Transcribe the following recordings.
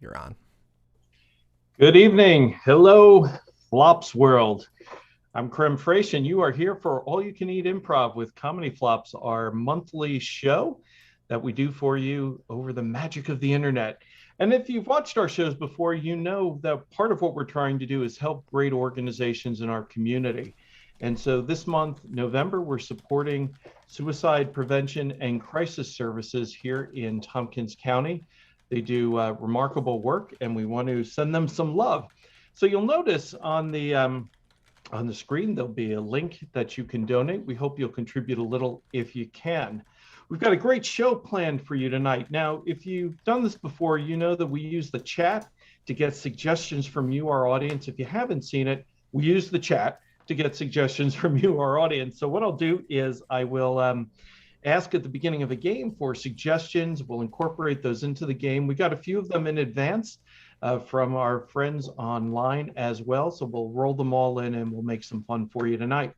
You're on. Good evening. Hello, Flops World. I'm Creme Fraiche, and you are here for All You Can Eat Improv with Comedy Flops, our monthly show that we do for you over the magic of the internet. And if you've watched our shows before, you know that part of what we're trying to do is help great organizations in our community. And so this month, November, we're supporting suicide prevention and crisis services here in Tompkins County. They do remarkable work, and we want to send them some love. So you'll notice on the screen, there'll be a link that you can donate. We hope you'll contribute a little if you can. We've got a great show planned for you tonight. Now, if you've done this before, you know that we use the chat to get suggestions from you, our audience. If you haven't seen it, we use the chat to get suggestions from you, our audience. So what I'll do is I will ask at the beginning of a game for suggestions. We'll incorporate those into the game. We got a few of them in advance from our friends online as well. So we'll roll them all in and we'll make some fun for you tonight.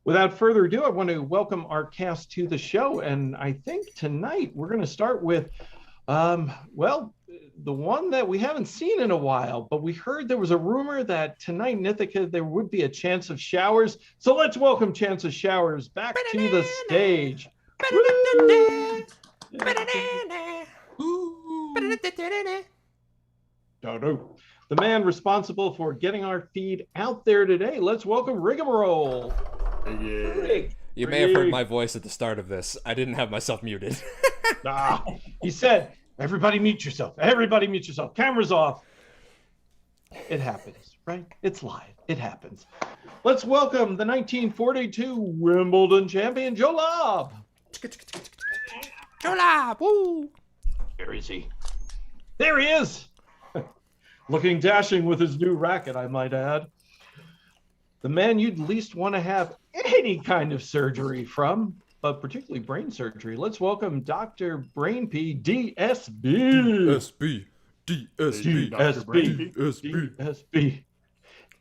Without further ado, I want to welcome our cast to the show. And I think tonight we're going to start with, well, the one that we haven't seen in a while, but we heard there was a rumor that tonight in Ithaca there would be a chance of showers. So let's welcome Chance of Showers back to the stage. The man responsible for getting our feed out there today. Let's welcome Rigamarole. You may have heard my voice at the start of this. I didn't have myself muted. He said, everybody mute yourself. Everybody mute yourself. Cameras off. It happens, right? It's live. It happens. Let's welcome the 1942 Wimbledon champion, Joe Lobb. Joe Lobb, woo! Where is he? There he is! Looking dashing with his new racket, I might add. The man you'd least want to have any kind of surgery from, but particularly brain surgery. Let's welcome Dr. Brainpee, DSB. DSB.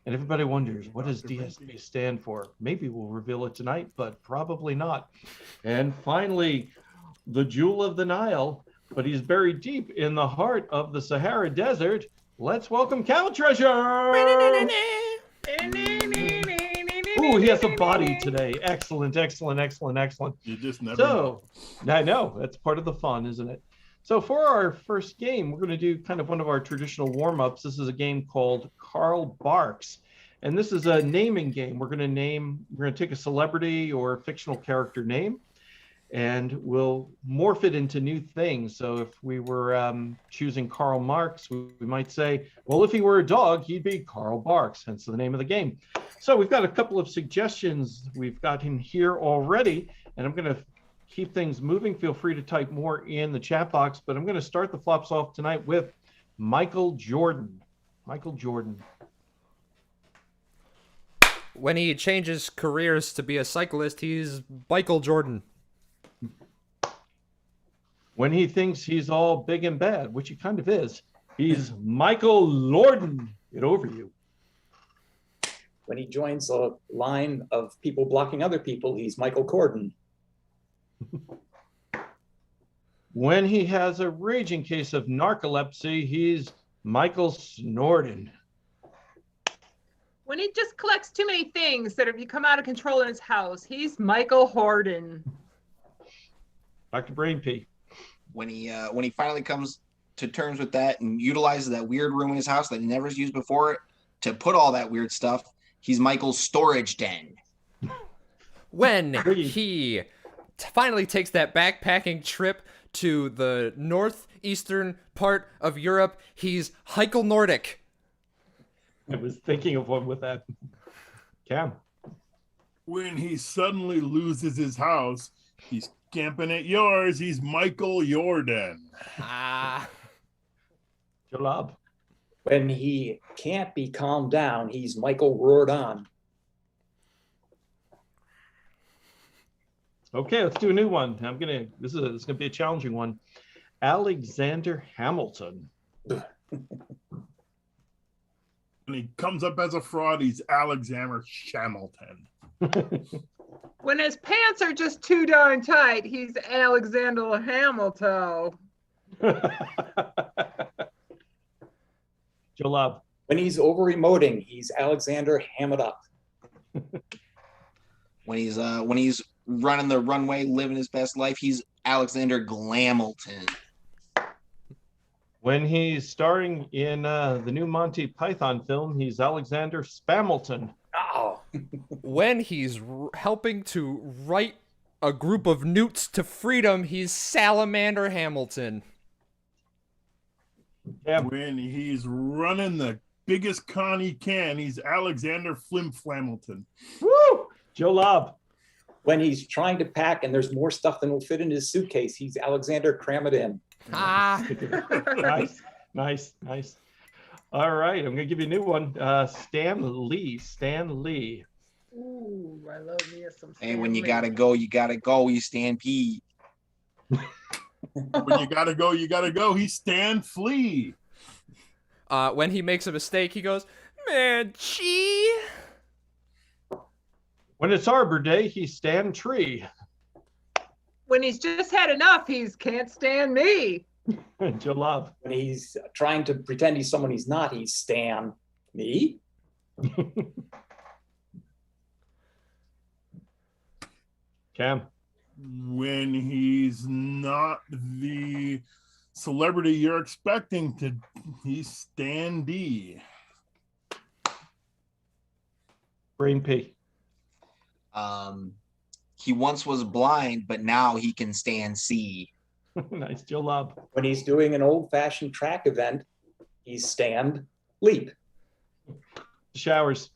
And everybody wonders, what does DSB stand for? Maybe we'll reveal it tonight, but probably not. And finally, the jewel of the Nile, but he's buried deep in the heart of the Sahara Desert. Let's welcome Camel Treasure. Ooh, he has a body today. Excellent, excellent, excellent, excellent. You just never know. I know, that's part of the fun, isn't it? So for our first game, we're going to do kind of one of our traditional warm-ups. This is a game called Karl Barks. And this is a naming game. We're going to take a celebrity or fictional character name, and we'll morph it into new things. So if we were choosing Karl Marx, we might say, well, if he were a dog, he'd be Karl Barks, hence the name of the game. So we've got a couple of suggestions we've got in here already, and I'm going to keep things moving. Feel free to type more in the chat box, but I'm going to start the flops off tonight with Michael Jordan. Michael Jordan. When he changes careers to be a cyclist, he's Michael Jordan. When he thinks he's all big and bad, which he kind of is, he's Michael Lorden. Get over you. When he joins a line of people blocking other people, he's Michael Corden. When he has a raging case of narcolepsy, he's Michael Snorden. When he just collects too many things that have become out of control in his house, he's Michael Harden. Dr. Brainpee. When he finally comes to terms with that and utilizes that weird room in his house that he never used before to put all that weird stuff, he's Michael's storage den. When he finally takes that backpacking trip to the northeastern part of Europe, he's Heikel Nordic. I was thinking of one with that. Cam. When he suddenly loses his house, he's camping at yours. He's Michael Jordan. Lobb. When he can't be calmed down, he's Michael roared on. Okay, let's do a new one. This is gonna be a challenging one. Alexander Hamilton. When he comes up as a fraud, he's Alexander Hamilton. When his pants are just too darn tight, he's Alexander Hamilton. Joe Lobb. When he's over-emoting, he's Alexander Ham It Up. When he's running the runway, living his best life, he's Alexander Glamilton. When he's starring in the new Monty Python film, he's Alexander Spamilton. Oh. When he's helping to write a group of newts to freedom, he's Salamander Hamilton. Yeah. When he's running the biggest con he can, he's Alexander Flim Flamilton. Woo! Joe Lobb. When he's trying to pack and there's more stuff than will fit in his suitcase, he's Alexander Cram It In. Ah. Nice. All right, I'm gonna give you a new one. Stan Lee. Ooh, I love me some. Hey, when you gotta go, you stampede. When you gotta go, he's Stan Flea. When he makes a mistake, he goes, McCheese. When it's Arbor Day, he's Stan Tree. When he's just had enough, he's can't stand me. Joe Lobb. When he's trying to pretend he's someone he's not, he's Stan Me. Cam. When he's not the celebrity you're expecting to, he's Stan D. Brainpee. He once was blind, but now he can stand see. Nice, Joe Lobb. When he's doing an old-fashioned track event, he's Stan Leap. Showers.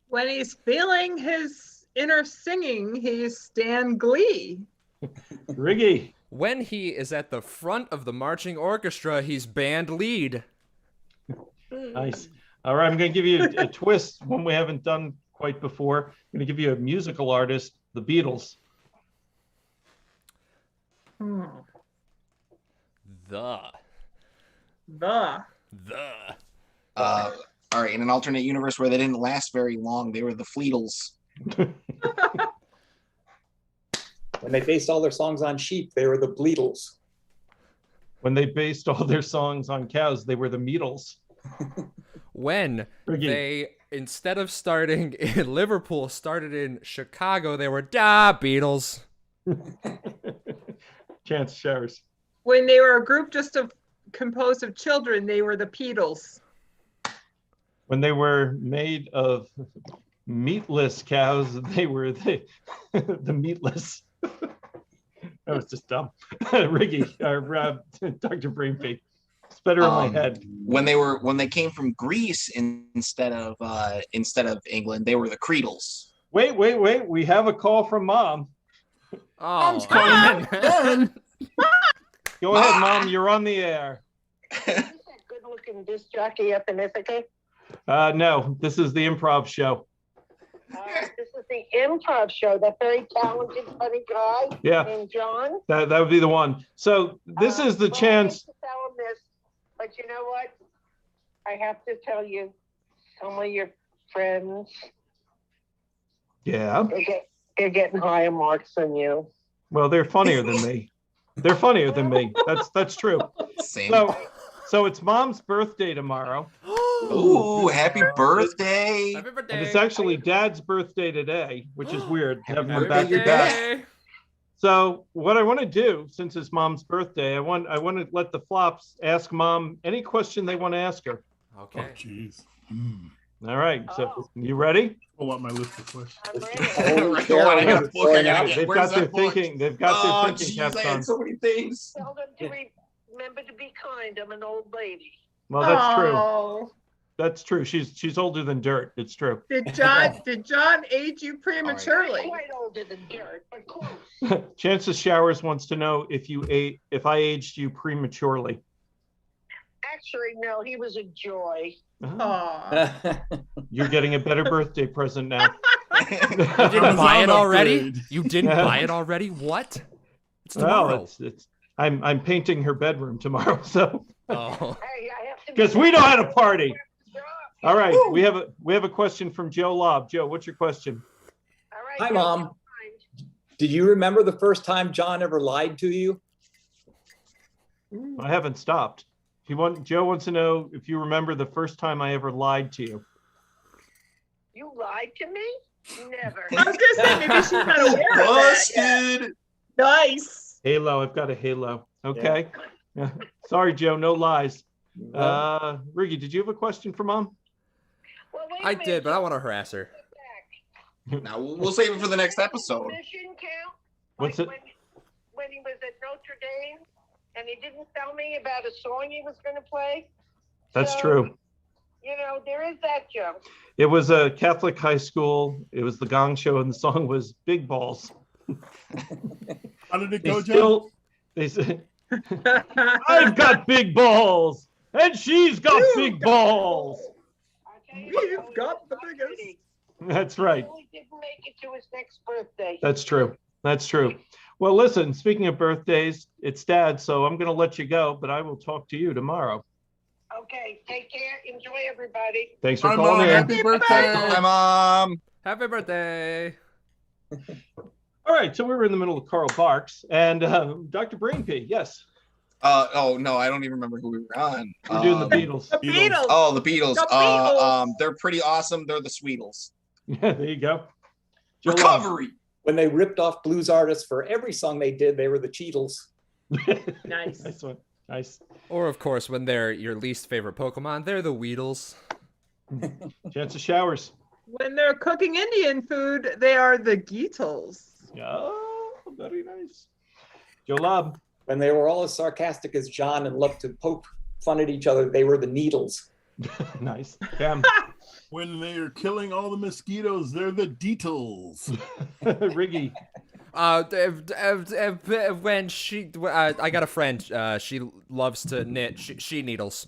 When he's feeling his inner singing, he's Stan Glee. Riggy. When he is at the front of the marching orchestra, he's band lead. Nice. All right, I'm going to give you a twist, one we haven't done quite before. I'm going to give you a musical artist, the Beatles. The. All right, in an alternate universe where they didn't last very long, they were the Fleetles. When they based all their songs on sheep, they were the Bleedles. When they based all their songs on cows, they were the Meatles. When Riggy. they, instead of starting in Liverpool, started in Chicago, they were Da Beatles. Chance Showers. When they were a group just composed of children, they were the Beatles. When they were made of meatless cows, they were the meatless. That was just dumb. Riggy, or Dr. Brainpee. It's better in my head. When they came from Greece instead of England, they were the Creedles. Wait. We have a call from Mom. Oh, Go ahead, Mom. You're on the air. Is that good-looking disc jockey up in Ithaca? No, this is the Improv show. This is the Improv show. That very talented, funny guy named John. That would be the one. So this is the chance. I hate to tell him this, but you know what? I have to tell you, some of your friends, Yeah. they're getting higher marks than you. Well, they're funnier than me. They're funnier than me. That's true. Same. So it's Mom's birthday tomorrow. Ooh, happy birthday! Happy birthday. And it's actually Dad's birthday today, which is weird. Having them birthday, back to your back. So what I want to do, since it's Mom's birthday, I want to let the flops ask Mom any question they want to ask her. Okay. Oh, jeez. All right. So you ready? Pull out my list of questions. I'm ready. Right, hold on, I got a book. I gotta get- They've where's got their that book? thinking. They've got their thinking jeez, caps I had on. so many things. Tell them to remember to be kind. I'm an old lady. Well, that's true. Oh. That's true. She's older than dirt. It's true. Did John age you prematurely? Quite older than dirt, but close. Chances Showers wants to know if I aged you prematurely. Actually, no, he was a joy. Aw. You're getting a better birthday present now. You didn't buy it already? Upgrade. You didn't Yeah. buy it already? What? It's tomorrow. Well, it's I'm painting her bedroom tomorrow, so Oh. Hey, I have to. because we know how to party. All right, we have a question from Joe Lobb. Joe, what's your question? All right, Hi, Joe, Mom. be kind. Did you remember the first time John ever lied to you? I haven't stopped. Joe wants to know if you remember the first time I ever lied to you. You lied to me? Never. I was gonna say maybe she's not aware of that. Busted. Nice. Halo. I've got a halo. Okay. Sorry, Joe. No lies. No. Riggy, did you have a question for Mom? Well, wait a I minute. did, but I want to harass her. Now we'll save it for the next episode. Mission count? What's Like it? when he was at Notre Dame and he didn't tell me about a song he was going to play? That's So, true. You know, there is that joke. It was a Catholic high school. It was the Gong Show, and the song was "Big Balls." How did it They go, Joe? still, they said, "I've got big balls, and she's got big balls." I'll tell you We've what, got the he was biggest. pretty. That's He right. only didn't make it to his next birthday. That's true. That's true. Well, listen, speaking of birthdays, it's Dad, so I'm going to let you go, but I will talk to you tomorrow. Okay, take care. Enjoy, everybody. Thanks for Hi, calling Mom. in. Happy birthday. Hi, Mom. Happy birthday. All right, so we were in the middle of Karl Barks and Dr. Brainpee. Yes, Oh no, I don't even remember who we were on. we're doing the Beatles. The Beatles. Oh, the Beatles. The Beatles. They're pretty awesome. They're the Sweetles. Yeah, there you go. Joe Lobb. Recovery. When they ripped off blues artists for every song they did, they were the Cheetles. Nice. Nice one. Nice. Or, of course, when they're your least favorite Pokemon, they're the Weedles. Chance of showers. When they're cooking Indian food, they are the Geetles. Oh, very nice. Joe Lobb. When they were all as sarcastic as John and loved to poke fun at each other, they were the Needles. Nice. Cam. When they are killing all the mosquitoes, they're the Deetles. Riggy. When she, I got a friend. She loves to knit. She needles.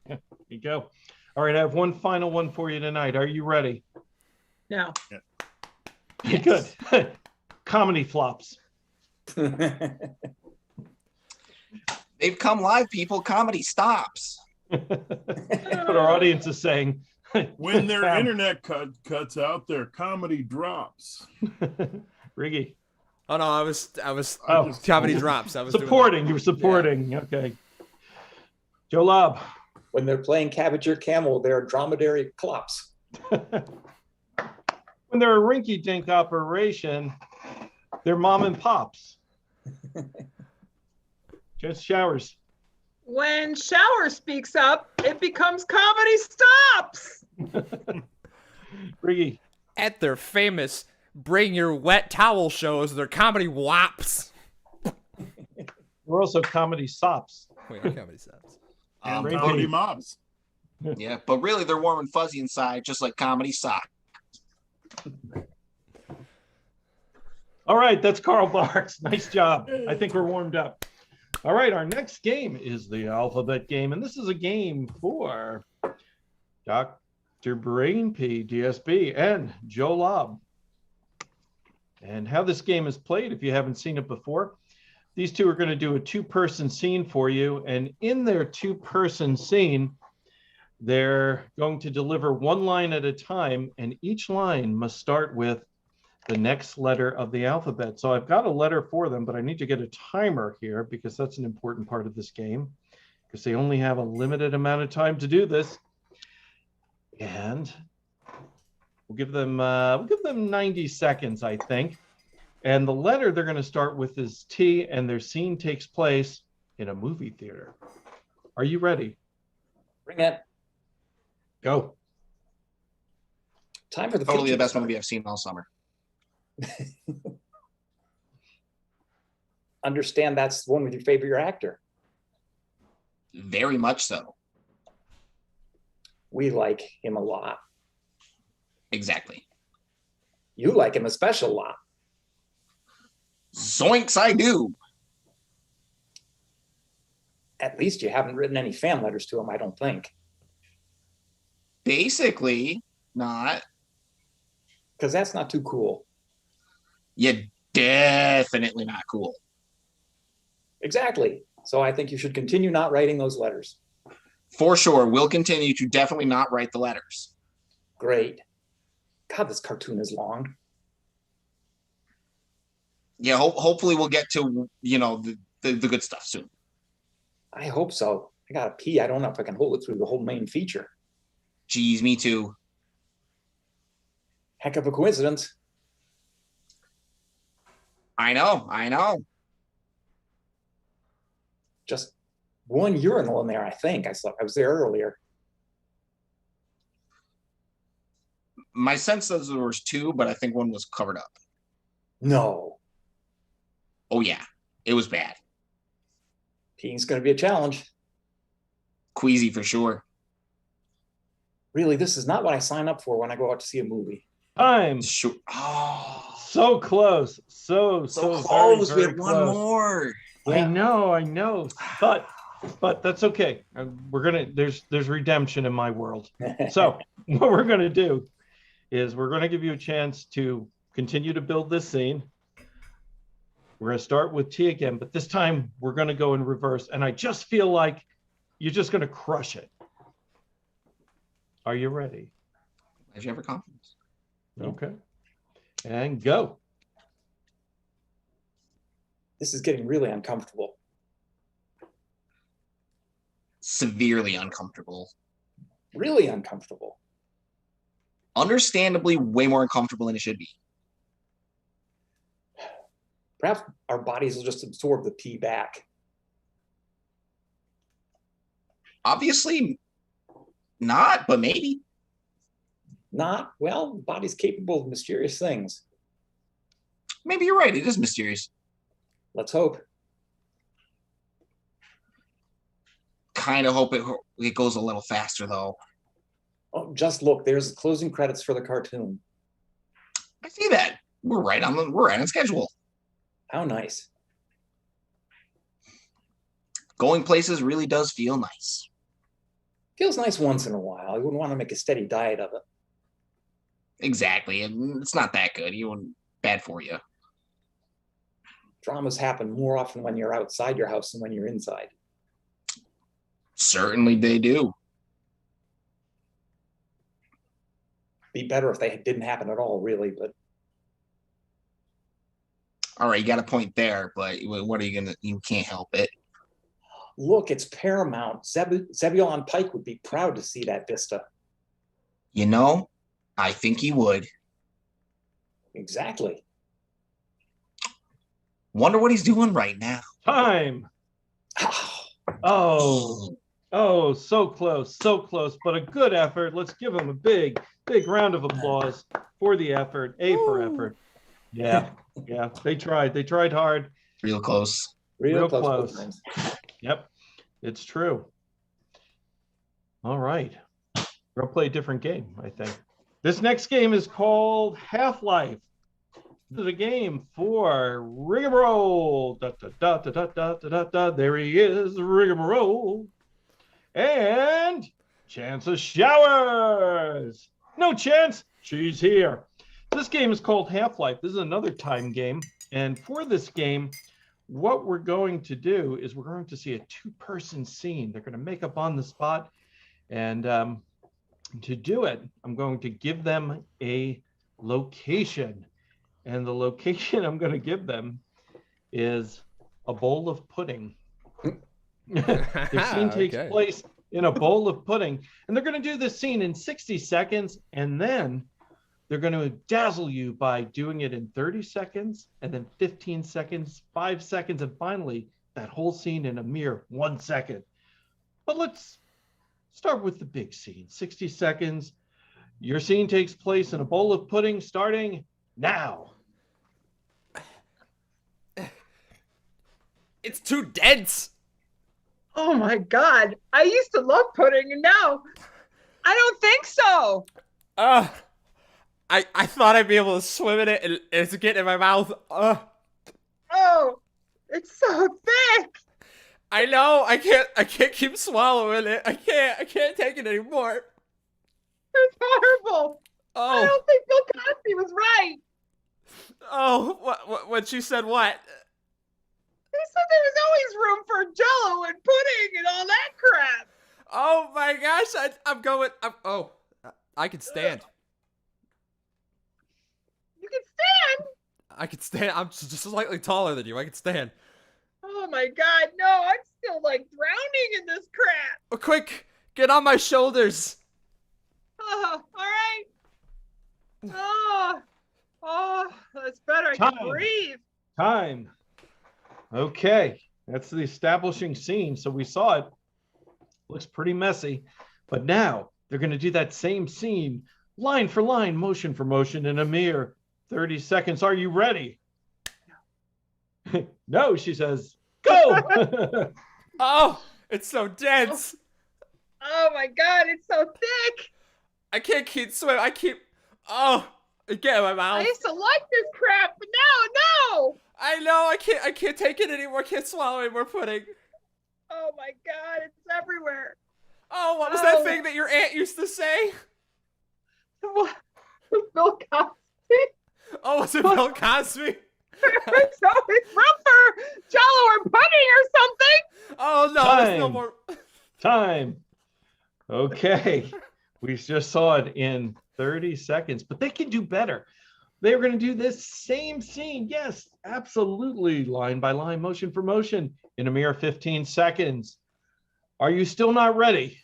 There you go. All right, I have one final one for you tonight. Are you ready? No. Yes. Good. Comedy flops. They've come live, people. Comedy stops. That's what our audience is saying. When their Cam. internet cuts out, their comedy drops. Riggy. Oh no, I was Oh. comedy drops. I was doing Supporting. You were supporting. Okay. Joe Lobb. When they're playing Cabbage or Camel, they're dromedary clops. When they're a rinky-dink operation, they're mom and pops. Just showers. When Shower speaks up, it becomes Comedy Stops. Riggy. At their famous bring your wet towel shows, their comedy wops. We're also comedy sops. Wait, our comedy stops. And Brainpee. comedy mobs. Yeah, but really they're warm and fuzzy inside, just like comedy sock. All right, that's Karl Barks. Nice job. I think we're warmed up. All right, our next game is the alphabet game, and this is a game for Dr. Brainpee, DSB, and Joe Lobb. And how this game is played, if you haven't seen it before, these two are going to do a two-person scene for you, and in their two-person scene, they're going to deliver one line at a time, and each line must start with the next letter of the alphabet. So I've got a letter for them, but I need to get a timer here because that's an important part of this game because they only have a limited amount of time to do this. And we'll give them 90 seconds, I think. And the letter they're going to start with is T, and their scene takes place in a movie theater. Are you ready? Bring it. Go. Time for the Totally the feature. best movie I've seen all summer. Understand that's the one with your favorite actor. Very much so. We like him a lot. Exactly. You like him a special lot. Zoinks, I do. At least you haven't written any fan letters to him, I don't think. Basically, not. Because that's not too cool. You're definitely not cool. Exactly. So I think you should continue not writing those letters. For sure, we'll continue to definitely not write the letters. Great. God, this cartoon is long. Yeah, hopefully we'll get to, the good stuff soon. I hope so. I gotta pee. I don't know if I can hold it through the whole main feature. Geez, me too. Heck of a coincidence. I know. Just one urinal in there, I think. I was there earlier. My sense says there was 2, but I think one was covered up. No. Oh yeah, it was bad. Peeing's going to be a challenge. Queasy for sure. Really, this is not what I sign up for when I go out to see a movie. Time. Sure. Oh, So close. So close. very, We very had one close. more. I know. But that's okay. We're gonna there's redemption in my world. So what we're gonna do is we're gonna give you a chance to continue to build this scene. We're gonna start with T again, but this time we're gonna go in reverse. And I just feel like you're just gonna crush it. Are you ready? As you have confidence. Okay. And go. This is getting really uncomfortable. Severely uncomfortable. Really uncomfortable. Understandably way more uncomfortable than it should be. Perhaps our bodies will just absorb the pee back. Obviously not, but maybe. Not? Well, the body's capable of mysterious things. Maybe you're right. It is mysterious. Let's hope. Kind of hope it goes a little faster, though. Oh, just look. There's the closing credits for the cartoon. I see that. We're right on schedule. How nice. Going places really does feel nice. Feels nice once in a while. I wouldn't want to make a steady diet of it. Exactly. And it's not that good. Bad for you. Dramas happen more often when you're outside your house than when you're inside. Certainly they do. Be better if they didn't happen at all, really, but All right, you got a point there, but what are you gonna? You can't help it. look, it's Paramount. Zebulon Pike would be proud to see that vista. I think he would. Exactly. Wonder what he's doing right now. Time. Oh, so close, but a good effort. Let's give him a big round of applause for the effort. A for effort. Yeah, they tried hard. Real close. Real close. Yep, it's true. All right, we're gonna play a different game, I think. This next game is called Half-Life. This is a game for Rigamarole. There he is, Rigamarole. And Chance of Showers. No chance, she's here. This game is called Half-Life. This is another time game. And for this game, what we're going to do is we're going to see a two-person scene. They're going to make up on the spot. And to do it, I'm going to give them a location. And the location I'm going to give them is a bowl of pudding. Their scene takes place in a bowl of pudding. And they're going to do this scene in 60 seconds. And then they're going to dazzle you by doing it in 30 seconds, and then 15 seconds, 5 seconds, and finally that whole scene in a mere 1 second. But let's start with the big scene. 60 seconds. Your scene takes place in a bowl of pudding starting now. It's too dense. Oh my God. I used to love pudding and now I don't think so. I thought I'd be able to swim in it and it's getting in my mouth. Oh, it's so thick. I know. I can't keep swallowing it. I can't take it anymore. It's horrible. Oh. I don't think Bill Cosby was right. Oh, what she said what? He said there was always room for Jell-O and pudding and all that crap. Oh my gosh, I can stand. You can stand? I can stand. I'm just slightly taller than you. I can stand. Oh my God, no, I'm feel like drowning in this crap. Oh, quick, get on my shoulders. Oh, all right. Oh, that's better. I Time. can breathe. Time. Okay, that's the establishing scene. So we saw it. Looks pretty messy. But now they're going to do that same scene, line for line, motion for motion, in a mere 30 seconds. Are you ready? No, she says, go. Oh, it's so dense. Oh my God, it's so thick. I can't keep swimming. Oh, get in my I mouth. used to like this crap, but no. I know, I can't take it anymore. I can't swallow any more pudding. Oh my God, it's everywhere. Oh, what was that thing that your aunt used to say? What? Bill Cosby. Oh, was it Bill Cosby? So it's rubber, Jello, or pudding or something. Oh no, there's no more. Time. Okay. We just saw it in 30 seconds, but they can do better. They're going to do this same scene. Yes, absolutely. Line by line, motion for motion in a mere 15 seconds. Are you still not ready?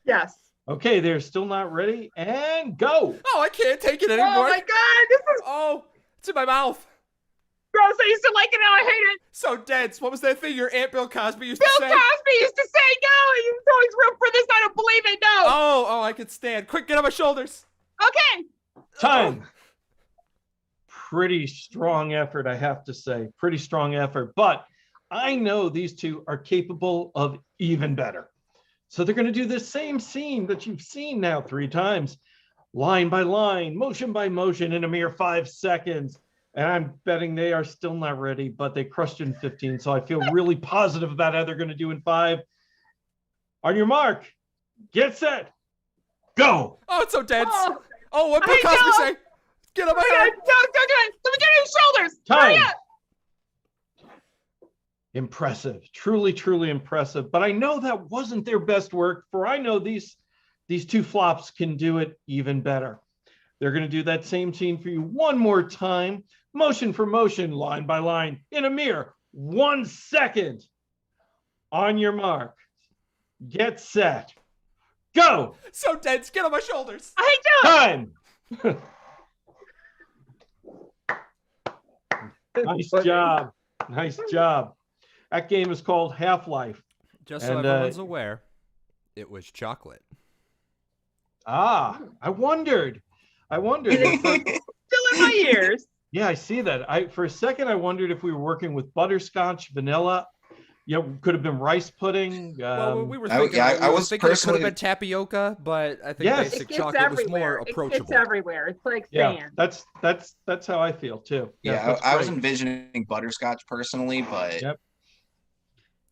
Yes. Okay, they're still not ready. And go. Oh, I can't take it anymore. Oh my God, this is Oh, it's in my mouth. gross. I used to like it, now I hate it. So dense. What was that thing your aunt Bill Cosby used to Bill say? Cosby used to say no. There's always room for this. I don't believe it. No. Oh, I can stand. Quick, get on my shoulders. Okay. Time. Pretty strong effort, I have to say. Pretty strong effort. But I know these two are capable of even better. So they're going to do this same scene that you've seen now 3 times, line by line, motion by motion in a mere 5 seconds. And I'm betting they are still not ready, but they crushed it in 15. So I feel really positive about how they're going to do in 5. On your mark, get set, go. Oh, it's so dense. Oh, Oh, what Bill I Cosby know. say? Get on my God, head. don't do it. Let me get on your shoulders. Hurry Time. up. Impressive, truly, truly impressive. But I know that wasn't their best work, for I know these 2 flops can do it even better. They're going to do that same scene for you one more time, motion for motion, line by line, in a mere 1 second. On your mark, get set, go. So dense. Get on my shoulders. I do it. Time. Nice job. Nice job. That game is called Half-Life. Just so And, everyone's aware, it was chocolate. Ah, I wondered. Still in my ears. Yeah, I see that. For a second, I wondered if we were working with butterscotch, vanilla. You know, could have been rice pudding. Well, we were I- thinking, yeah, I we were was thinking it could have personally- been tapioca, but I think Yes. basic It gets chocolate was more everywhere. It approachable. gets everywhere. It's like Yeah, sand. that's how I feel too. Yeah, that's I was great. envisioning butterscotch personally, but Yep.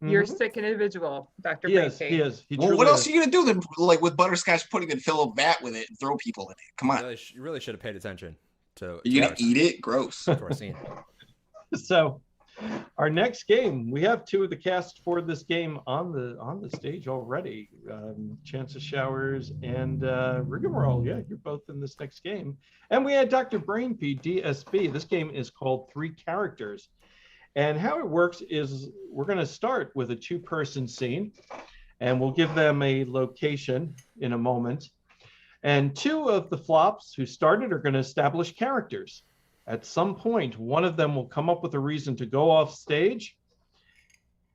You're a Mhm. sick individual, Dr. He is. Brainpee. He is. He well, truly what else is. are you gonna do then? Like with butterscotch pudding and fill a vat with it and throw people in it? Come on, You really should have paid attention to. are you gonna our- eat it? Gross. to our scene. So, our next game, we have 2 of the cast for this game on the stage already. Chance of Showers and Rigamarole. Yeah, you're both in this next game. And we had Dr. Brainpee, DSP. This game is called 3 Characters. And how it works is we're going to start with a 2-person scene, and we'll give them a location in a moment. And 2 of the flops who started are going to establish characters. At some point, one of them will come up with a reason to go off stage,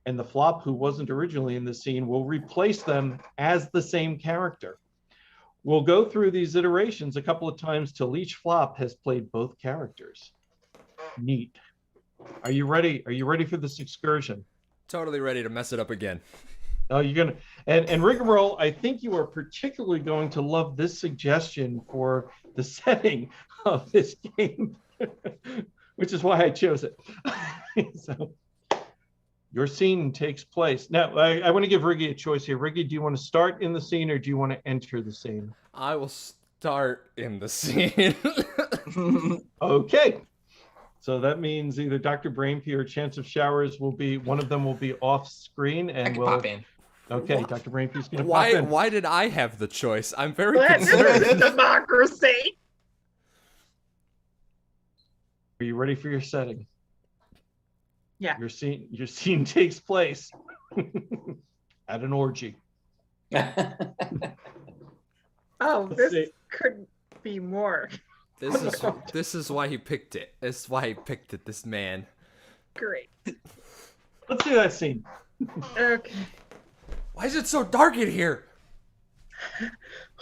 and the flop who wasn't originally in the scene will replace them as the same character. We'll go through these iterations a couple of times till each flop has played both characters. Neat. Are you ready? Are you ready for this excursion? Totally ready to mess it up again. Oh, you're gonna and Rigamarole, I think you are particularly going to love this suggestion for the setting of this game, which is why I chose it. So your scene takes place. Now, I want to give Riggy a choice here. Riggy, do you want to start in the scene or do you want to enter the scene? I will start in the scene. Okay. So that means either Dr. Brainpee or Chance of Showers will be, one of them will be off screen I and can we'll. pop in. Okay, What? Dr. Brainpee's going to pop in. Why did I have the choice? I'm very This concerned. is democracy. Are you ready for your setting? Yeah. Your scene takes place At an orgy. Oh, Let's this see. couldn't be more This is why he picked it. This is why he picked it. This man. great. Let's see that scene. Okay. Why is it so dark in here?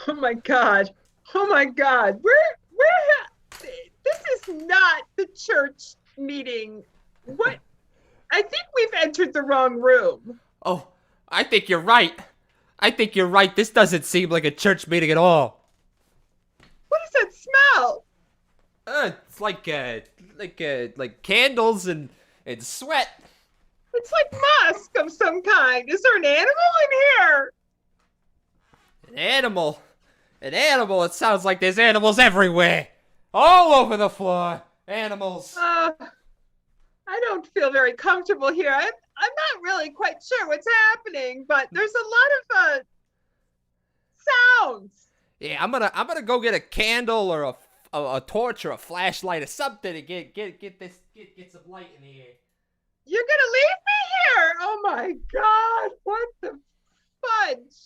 Oh my God. Oh my God. This is not the church meeting. What? I think we've entered the wrong room. Oh, I think you're right. I think you're right. This doesn't seem like a church meeting at all. What does that smell? It's like candles and sweat. It's like musk of some kind. Is there an animal in here? An animal. An animal. It sounds like there's animals everywhere. All over the floor. Animals. I don't feel very comfortable here. I'm not really quite sure what's happening, but there's a lot of sounds. Yeah, I'm gonna go get a candle or a torch or a flashlight or something to get some light in here. You're gonna leave me here? Oh my God! What the fudge,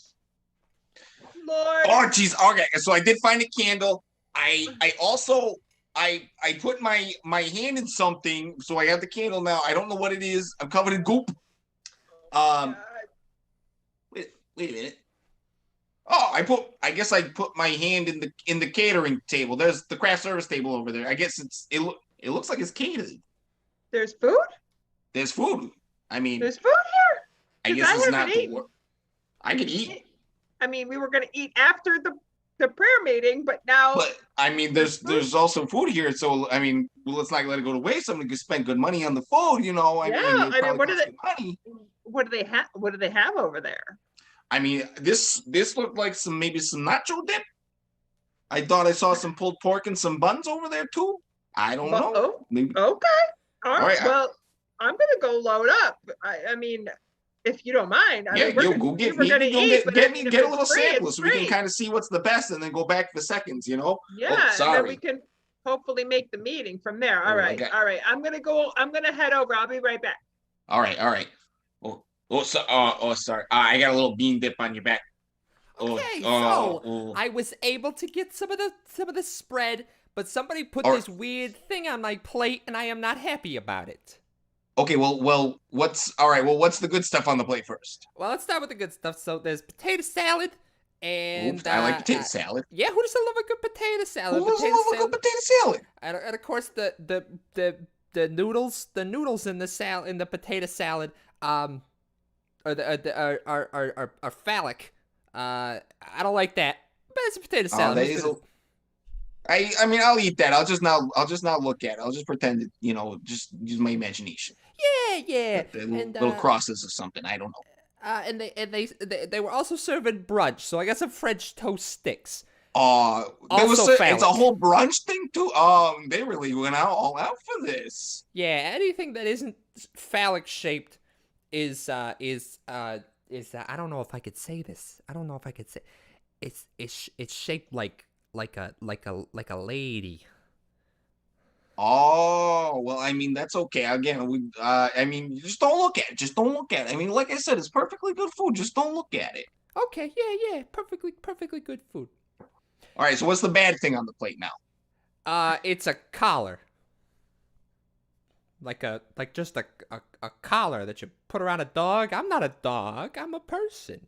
Lord? Oh, geez. Okay, so I did find a candle. I also put my hand in something, so I have the candle now. I don't know what it is. I'm covered in goop. Wait a minute. Oh, I guess I put my hand in the catering table. There's the craft service table over there. I guess it looks like it's catered. There's food? There's food. I mean, There's food here? I guess it's not the work. I could eat. I mean, we were gonna eat after the prayer meeting, but now. But I mean, there's also food here, so I mean, well, let's not let it go to waste. Somebody could spend good money on the food, you know. Yeah, I mean, what do they have? What do they have over there? I mean, this looked like maybe some nacho dip. I thought I saw some pulled pork and some buns over there too. I don't know. Oh, Maybe. okay. All right. right, Well, I'm gonna go load up. I mean, if you don't mind. Go get me. Get a little sample so we can kind of see what's the best, and then go back for seconds. You know. Yeah. Oh, sorry. And then we can hopefully make the meeting from there. All right. Okay. All right. I'm gonna head over. I'll be right back. All right. Sorry. I got a little bean dip on your back. Okay, I was able to get some of the spread, but somebody put this weird thing on my plate, and I am not happy about it. Okay, well, what's the good stuff on the plate first? Well, let's start with the good stuff. So there's potato salad, and Oops, I like potato salad. Yeah, who doesn't love a good potato salad? Who doesn't love a good potato salad? And of course the noodles in the potato salad are phallic. I don't like that, but it's a potato salad. I mean, I'll eat that. I'll just not look at it. I'll just pretend it, just use my imagination. Yeah. Little crosses or something. I don't know. And they were also serving brunch, so I got some French toast sticks. It's a whole brunch thing too. They really went all out for this. Yeah, anything that isn't phallic shaped is I don't know if I could say this. I don't know if I could say it's shaped like a lady. Oh, well, I mean, that's okay. Again, I mean, just don't look at it. Just don't look at it. I mean, like I said, it's perfectly good food. Just don't look at it. Okay, yeah, perfectly good food. All right, so what's the bad thing on the plate now? It's a collar. Like just a collar that you put around a dog. I'm not a dog. I'm a person.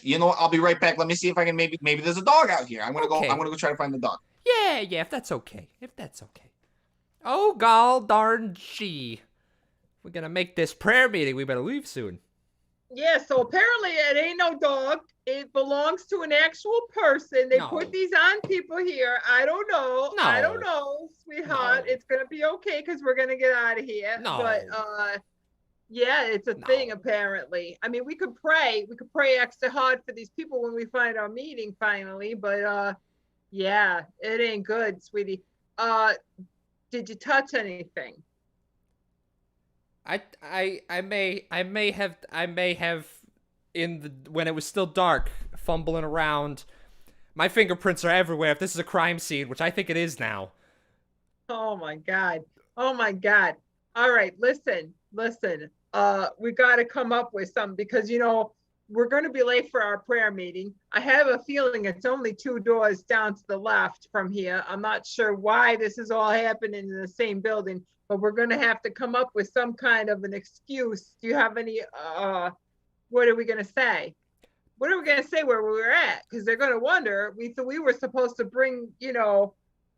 You know what? I'll be right back. Let me see if I can maybe there's a dog out here. I'm gonna go try to find the dog. Yeah, if that's okay. Oh, gall darn gee. We're gonna make this prayer meeting. We better leave soon. Yeah, so apparently it ain't no dog. It belongs to an actual person. They put these on people here. I don't know. No. I don't know, sweetheart. No. It's gonna be okay because we're gonna get out of here. No. But yeah, it's a thing apparently. I mean, we could pray extra hard for these people when we find our meeting finally, but yeah, it ain't good, sweetie. Did you touch anything? I may have when it was still dark, fumbling around. My fingerprints are everywhere. If this is a crime scene, which I think it is now. Oh my God. All right, listen. we got to come up with something because, we're going to be late for our prayer meeting. I have a feeling it's only 2 doors down to the left from here. I'm not sure why this is all happening in the same building, but we're going to have to come up with some kind of an excuse. Do you have any, what are we going to say? What are we going to say where we were at? Because they're going to wonder, we were supposed to bring,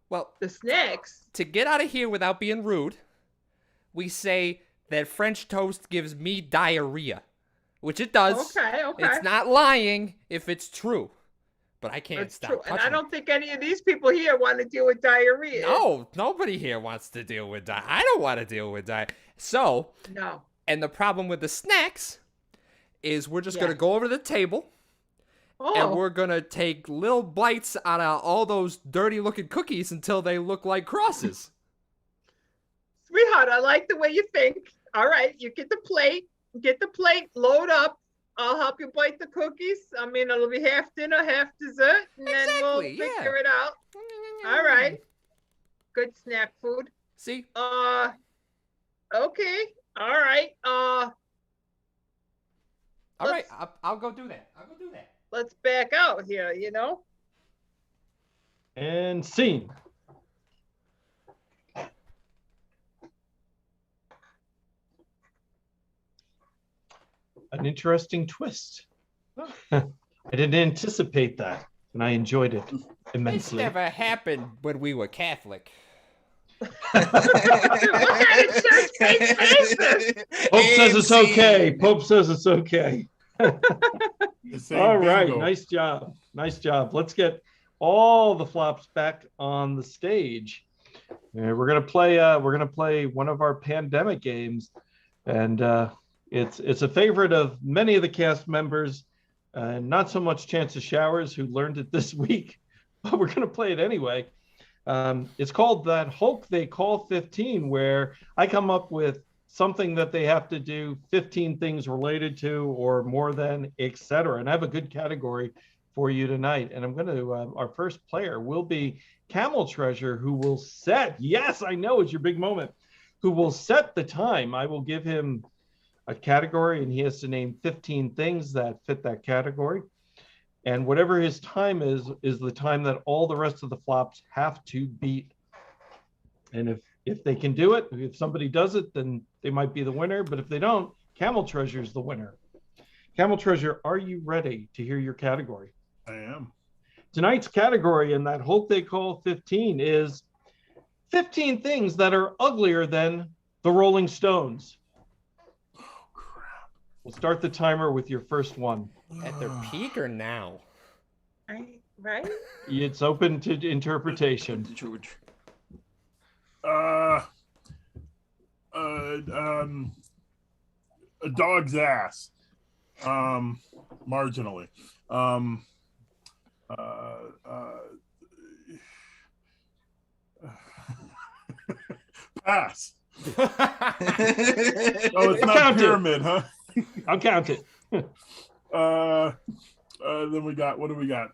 well, the snacks. To get out of here without being rude, we say that French toast gives me diarrhea. Which it does. Okay. It's not lying if it's true. But I can't It's stop true. touching And I don't think any of these people here want to deal with diarrhea. No, nobody here wants to deal with diarrhea. I don't want to deal with diarrhea. So, No. and the problem with the snacks is we're just going to go over to the table and we're going to take little bites out of all those dirty looking cookies until they look like crosses. Sweetheart, I like the way you think. All right, you get the plate, load up. I'll help you bite the cookies. I mean, it'll be half dinner, half dessert, and then we'll figure it out. All right. Good snack food. See? Okay. All right. All right, I'll go do that. Let's back out here, And scene. An interesting twist. I didn't anticipate that, and I enjoyed it This immensely. never happened when we were Catholic. Pope says it's okay. Pope says it's okay. All right, nice job. Let's get all the flops back on the stage. And we're gonna play one of our pandemic games, and it's a favorite of many of the cast members. Not so much Chance of Showers, who learned it this week, but we're gonna play it anyway. It's called That Hulk They Call 15, where I come up with something that they have to do 15 things related to or more than, etc. And I have a good category for you tonight. And I'm going to, our first player will be Camel Treasure, who will set, yes, I know it's your big moment, who will set the time. I will give him a category and he has to name 15 things that fit that category. And whatever his time is the time that all the rest of the flops have to beat. And if they can do it, if somebody does it, then they might be the winner. But if they don't, Camel Treasure is the winner. Camel Treasure, are you ready to hear your category? I am. Tonight's category in That Hulk They Call 15 is 15 things that are uglier than the Rolling Stones. Oh, crap. We'll start the timer with your first one. At their peak or now? Right? It's open to interpretation. A dog's ass. Marginally. Pass. Oh, it's not pyramid, huh? I'll count it. Then we got, what do we got?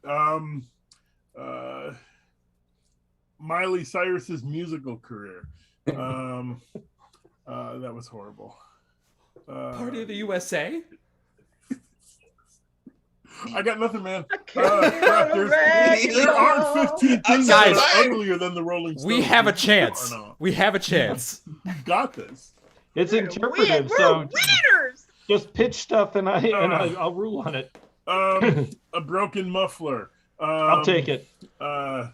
Miley Cyrus's musical career. That was horrible. Party of the USA? I got nothing, man. There There aren't 15 things that are uglier than the Rolling Stones. We have a chance. We have a chance. You got this. It's interpretive, so winners. just pitch stuff and I'll rule on it. A broken muffler. I'll take it. A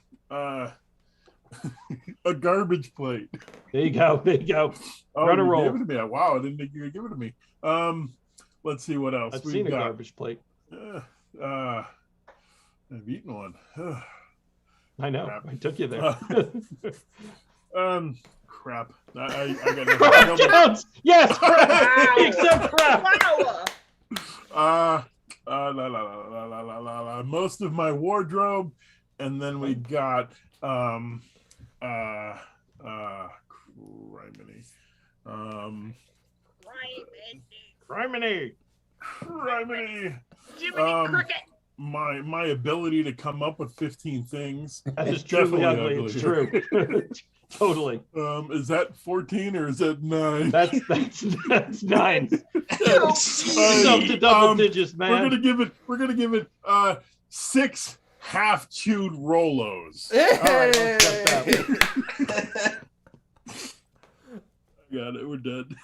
garbage plate. There you go. Oh, Run a roll. Give it to me. Wow, I didn't think you would give it to me. Let's see what else I've we've seen got. a garbage plate. I've eaten one. I know. Crap. I took you there. Crap. I got Crap nothing. counts. Yes, crap. Wow. Except crap. Flower. Most of my wardrobe, and then we got Criminy. Jiminy Cricket. My ability to come up with 15 things. That is definitely truly ugly. It's true. Totally. Is that 14 or is that 9? That's 9. Oh, It's up to double digits, man. We're gonna give it 6 half-chewed Rolos. All right, I'll accept that. Got it. We're done.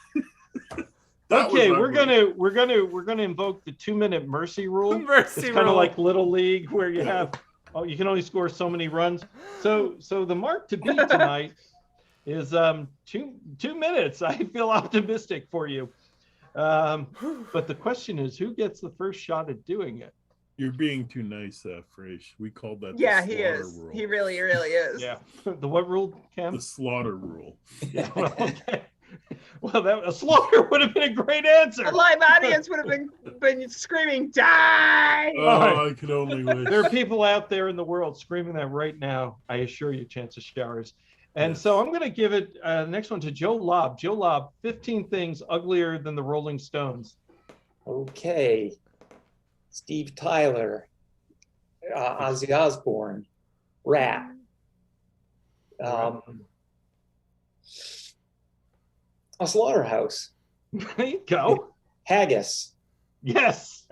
Okay, we're gonna invoke the 2-minute mercy rule. Mercy It's kind of rule. like Little League where you have you can only score so many runs. So the mark to beat tonight is 2 minutes. I feel optimistic for you. But the question is, who gets the first shot at doing it? You're being too nice, Fraiche. We called that yeah, the he slaughter is. rule. He really is. Yeah. The what rule, Cam? The slaughter rule. Yeah, well, okay. Well, a slaughter would have been a great answer. A live audience would have been screaming, "Die!" Oh, I could only wish. There are people out there in the world screaming that right now. I assure you, chances showers. And Yes. so I'm going to give it next one to Joe Lobb. Joe Lobb, 15 things uglier than the Rolling Stones. Okay. Steve Tyler, Ozzy Osbourne, Rat. A slaughterhouse. There you go. Haggis. Yes.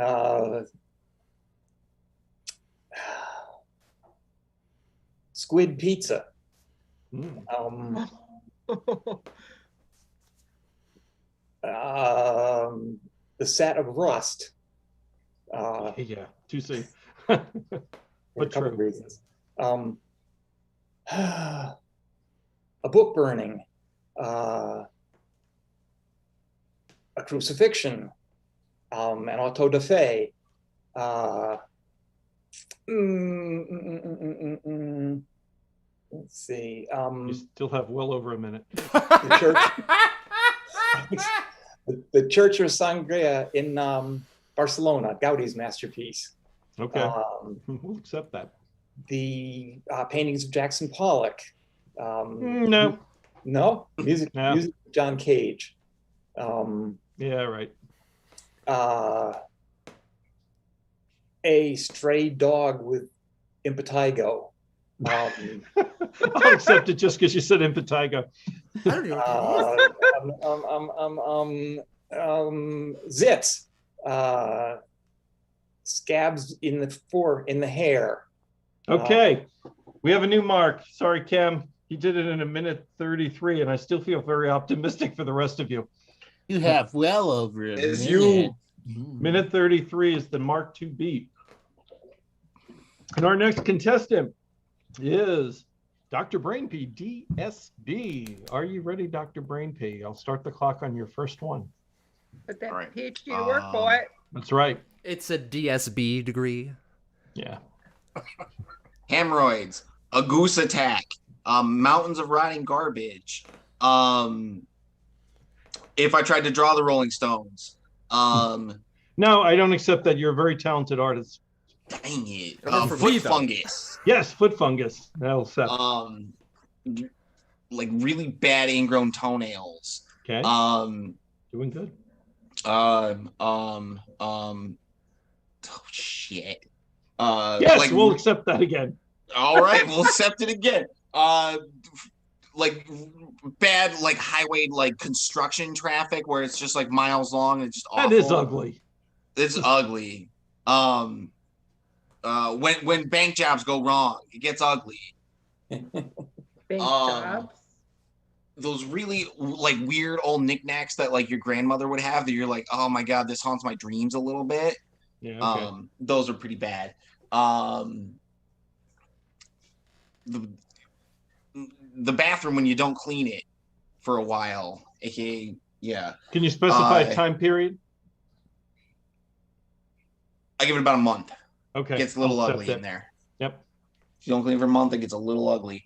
Squid pizza. Mm. The set of Rust. Yeah, too soon. For a But couple true. of reasons. A book burning. A crucifixion. An auto da fe. Let's see. You still have well over a minute. The church. The Church of Sangria in Barcelona, Gaudi's masterpiece. Okay. We'll accept that. The paintings of Jackson Pollock. No. No? Music of John Cage. Yeah, right. A stray dog with impetigo. I'll accept it just because you said impetigo. I don't even Zits. Scabs in the hair. Okay. We have a new mark. Sorry, Cam. He did it in 1:33, and I still feel very optimistic for the rest of you. You have well over a Is minute. Minute 33 is the mark to beat. And our next contestant is Dr. Brainpee, DSB. Are you ready, Dr. Brainpee? I'll start the clock on your first one. Put that All right. PhD to work for it. That's right. It's a DSB degree. Yeah. Hemorrhoids, a goose attack, mountains of rotting garbage. If I tried to draw the Rolling Stones, No, I don't accept that. You're a very talented artist. dang it, Remember for foot me, though. fungus, Yes, foot fungus. That'll accept. like really bad ingrown toenails. Okay. Um, Doing good. oh shit. Yes, like, we'll accept that again. all right, we'll accept it again. Like bad, like highway, like construction traffic where it's just like miles long and it's just awful. That is ugly. It's ugly. When bank jobs go wrong, it gets ugly. Bank Um, jobs. Those really like weird old knickknacks that like your grandmother would have that you're like, oh my god, this haunts my dreams a little bit. Yeah. Okay. Those are pretty bad. The bathroom when you don't clean it for a while, aka yeah. Can you specify a time period? I give it about a month. Okay. It gets a little I'll ugly accept in there. Yep. If you don't clean for a month, it gets a little ugly.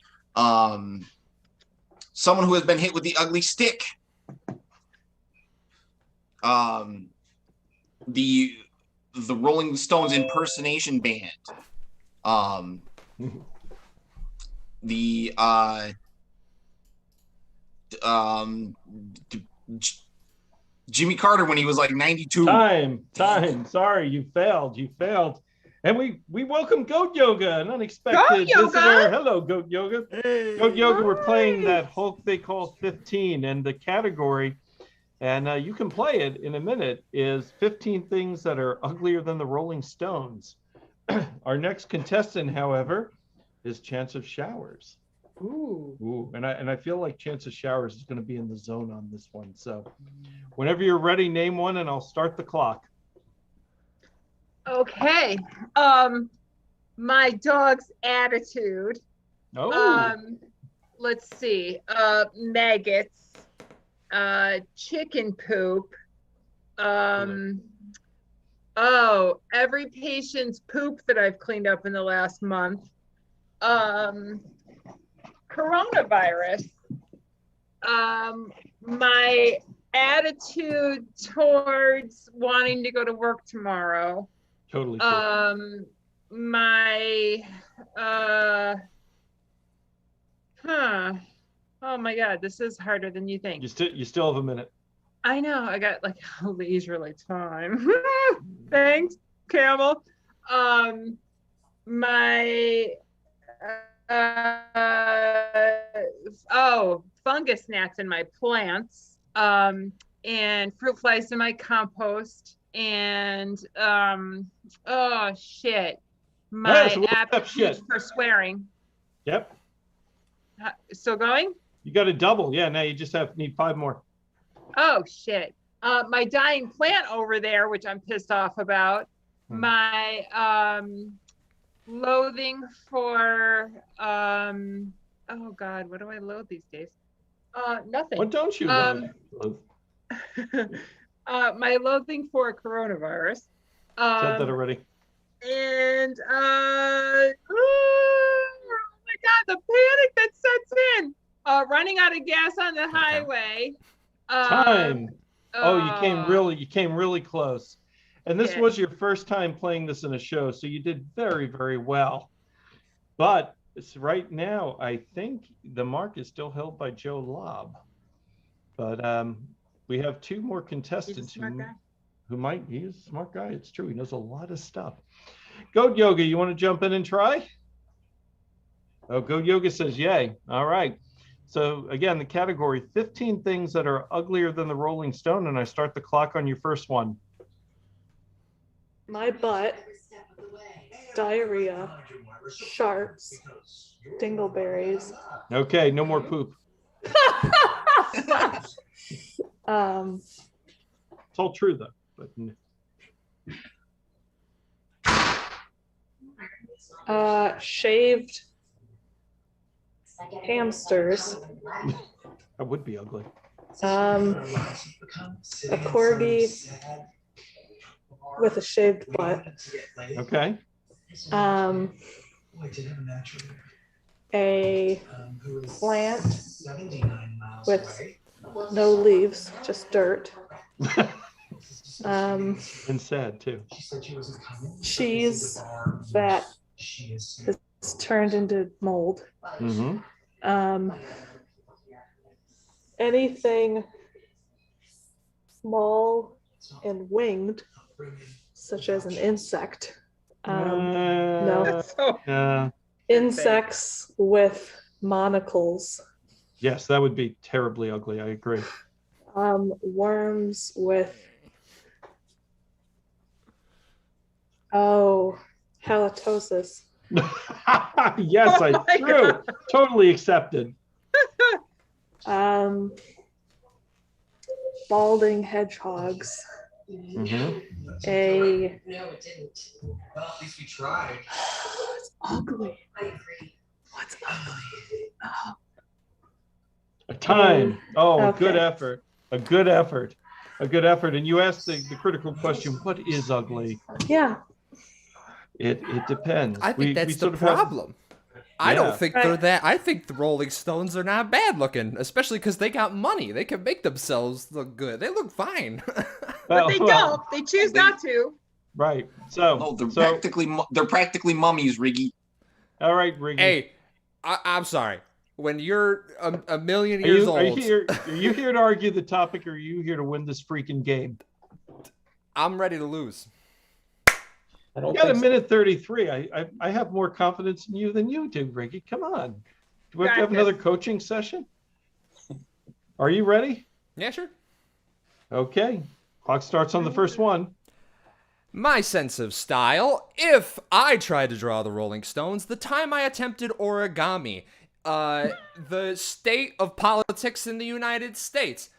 Someone who has been hit with the ugly stick. The Rolling Stones impersonation band. Jimmy Carter when he was like 92. Time. Sorry, you failed. And we welcome Goat Yoga, an unexpected Yoga! visitor. Hello, Goat Yoga. Hey. Goat Yoga, we're playing Hi. that Hulk they call 15, and the category, and you can play it in a minute, is 15 things that are uglier than the Rolling Stones. Our next contestant, however, is Chance of Showers. Ooh, and I feel like Chance of Showers is going to be in the zone on this one. So whenever you're ready, name one, and I'll start the clock. Okay. My dog's attitude. Oh, Let's see. Maggots. Chicken poop. Every patient's poop that I've cleaned up in the last month. Coronavirus. My attitude towards wanting to go to work tomorrow. totally true. Oh my God, this is harder than you think. You still have a minute. I know, I got like a leisurely time. Thanks, Camel. Fungus gnats in my plants, and fruit flies in my compost, and my app for swearing. Yep. Still going? You got a double. Yeah, now you just need 5 more. Oh shit. My dying plant over there, which I'm pissed off about. My loathing for oh God, what do I loathe these days? Nothing. What don't you loathe? My loathing for coronavirus. Said that already. And oh my God, the panic that sets in. Running out of gas on the highway. Time. You came really close. And this was your first time playing this in a show, so you did very, very well. But right now, I think the mark is still held by Joe Lobb. But we have 2 more contestants who might. He's a smart guy. It's true. He knows a lot of stuff. Goat Yoga, you want to jump in and try? Oh, Goat Yoga says yay. All right. So again, the category, 15 things that are uglier than the Rolling Stone, and I start the clock on your first one. My butt, diarrhea, sharks, dingleberries. Okay, no more poop. It's all true though. But... shaved hamsters. That would be ugly. A corgi with a shaved butt. Okay. A plant with no leaves, just dirt. And sad too. Cheese that is turned into mold. Mm-hmm. Anything small and winged, such as an insect. No. Insects with monocles. Yes, that would be terribly ugly. I agree. Worms with halitosis. Yes, true. God. Totally accepted. Balding hedgehogs. Mm-hmm. No, it didn't. Well, at least we tried. It's ugly. I agree. What's ugly? A time. Okay. A good effort. And you asked the critical question, what is ugly? Yeah. It depends. I think that's the problem. I don't think they're that. I think the Rolling Stones are not bad looking, especially because they got money. They can make themselves look good. They look fine. But they don't. They choose not to. Right. So they're practically mummies, Riggy. All right, Riggy. Hey, I'm sorry. When you're a million years old, are you here to argue the topic, or are you here to win this freaking game? I'm ready to lose. I You don't got a think so. minute 33. I have more confidence in you than you do, Ricky. Come on. Do we have to have Got another this. coaching session? Are you ready? Yeah, sure. Okay. Clock starts on the first one. My sense of style. If I tried to draw the Rolling Stones, the time I attempted origami. The state of politics in the United States.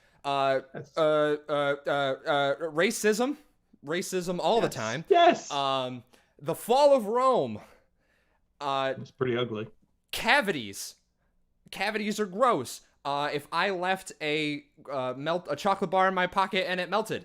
Racism. Racism all the time. Yes. The fall of Rome. It's pretty ugly. Cavities. Cavities are gross. If I left a chocolate bar in my pocket and it melted.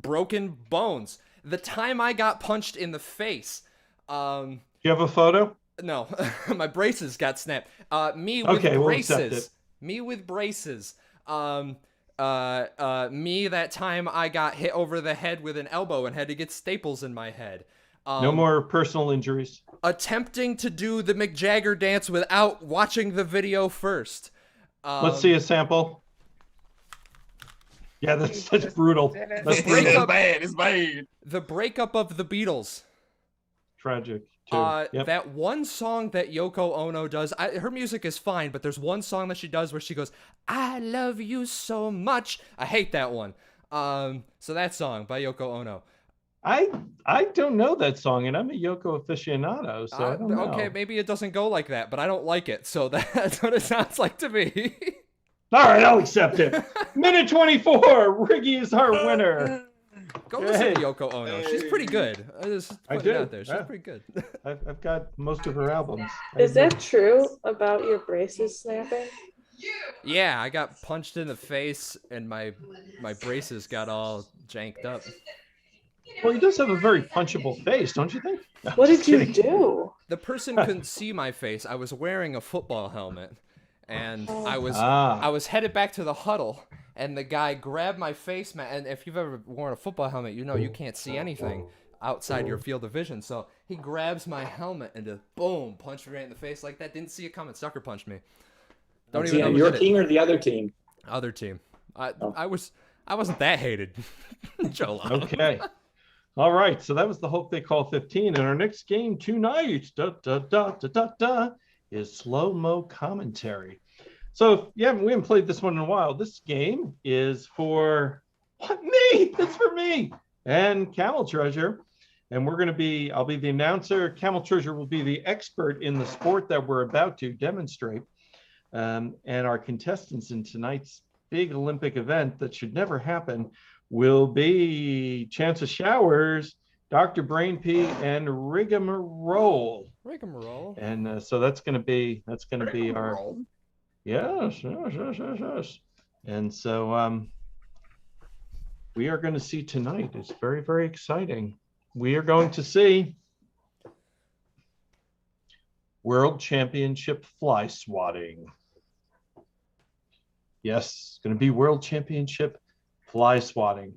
Broken bones. The time I got punched in the face. Do you have a photo? No, my braces got snapped. Me with Okay, we'll accept braces. it. Me with braces. Me that time I got hit over the head with an elbow and had to get staples in my head. No more personal injuries. Attempting to do the Mick Jagger dance without watching the video first. Let's see a sample. Yeah, that's brutal. That's breakup- bad. It's bad. The breakup of the Beatles. tragic too. Yep. That one song that Yoko Ono does, her music is fine, but there's one song that she does where she goes, "I love you so much." I hate that one. So that song by Yoko Ono. I don't know that song, and I'm a Yoko aficionado, so I don't know. Okay, maybe it doesn't go like that, but I don't like it, so that's what it sounds like to me. All right, I'll accept it. Minute 24, Riggy is our winner. Go listen to Yoko Ono. She's pretty good. I Put it do. out there. She's pretty good. I've got most of her albums. Is that true about your braces snapping? Yeah, I got punched in the face, and my braces got all janked up. Well, he does have a very punchable face, don't you think? No, What just did you kidding. do? The person couldn't see my face. I was wearing a football helmet, and I was headed back to the huddle, and the guy grabbed my face mask. And if you've ever worn a football helmet, you know you can't see anything outside your field of vision. So he grabs my helmet and just boom, punched me right in the face like that. Didn't see it coming. Sucker punched me. Don't even know who your did team it. or the other team? Other team. I wasn't that hated. Joe. Okay. All right, so that was the Hope They Call 15. And our next game tonight is Slo-Mo Commentary. So we haven't played this one in a while. This game is for me. It's for me and Camel Treasure. And I'll be the announcer. Camel Treasure will be the expert in the sport that we're about to demonstrate. And our contestants in tonight's big Olympic event that should never happen will be Chance of Showers, Dr. Brainpee, and Rigamarole. Rigamarole. And so that's going to be our yes. And so we are going to see tonight. It's very, very exciting. We are going to see World Championship fly swatting. Yes, it's going to be World Championship fly swatting.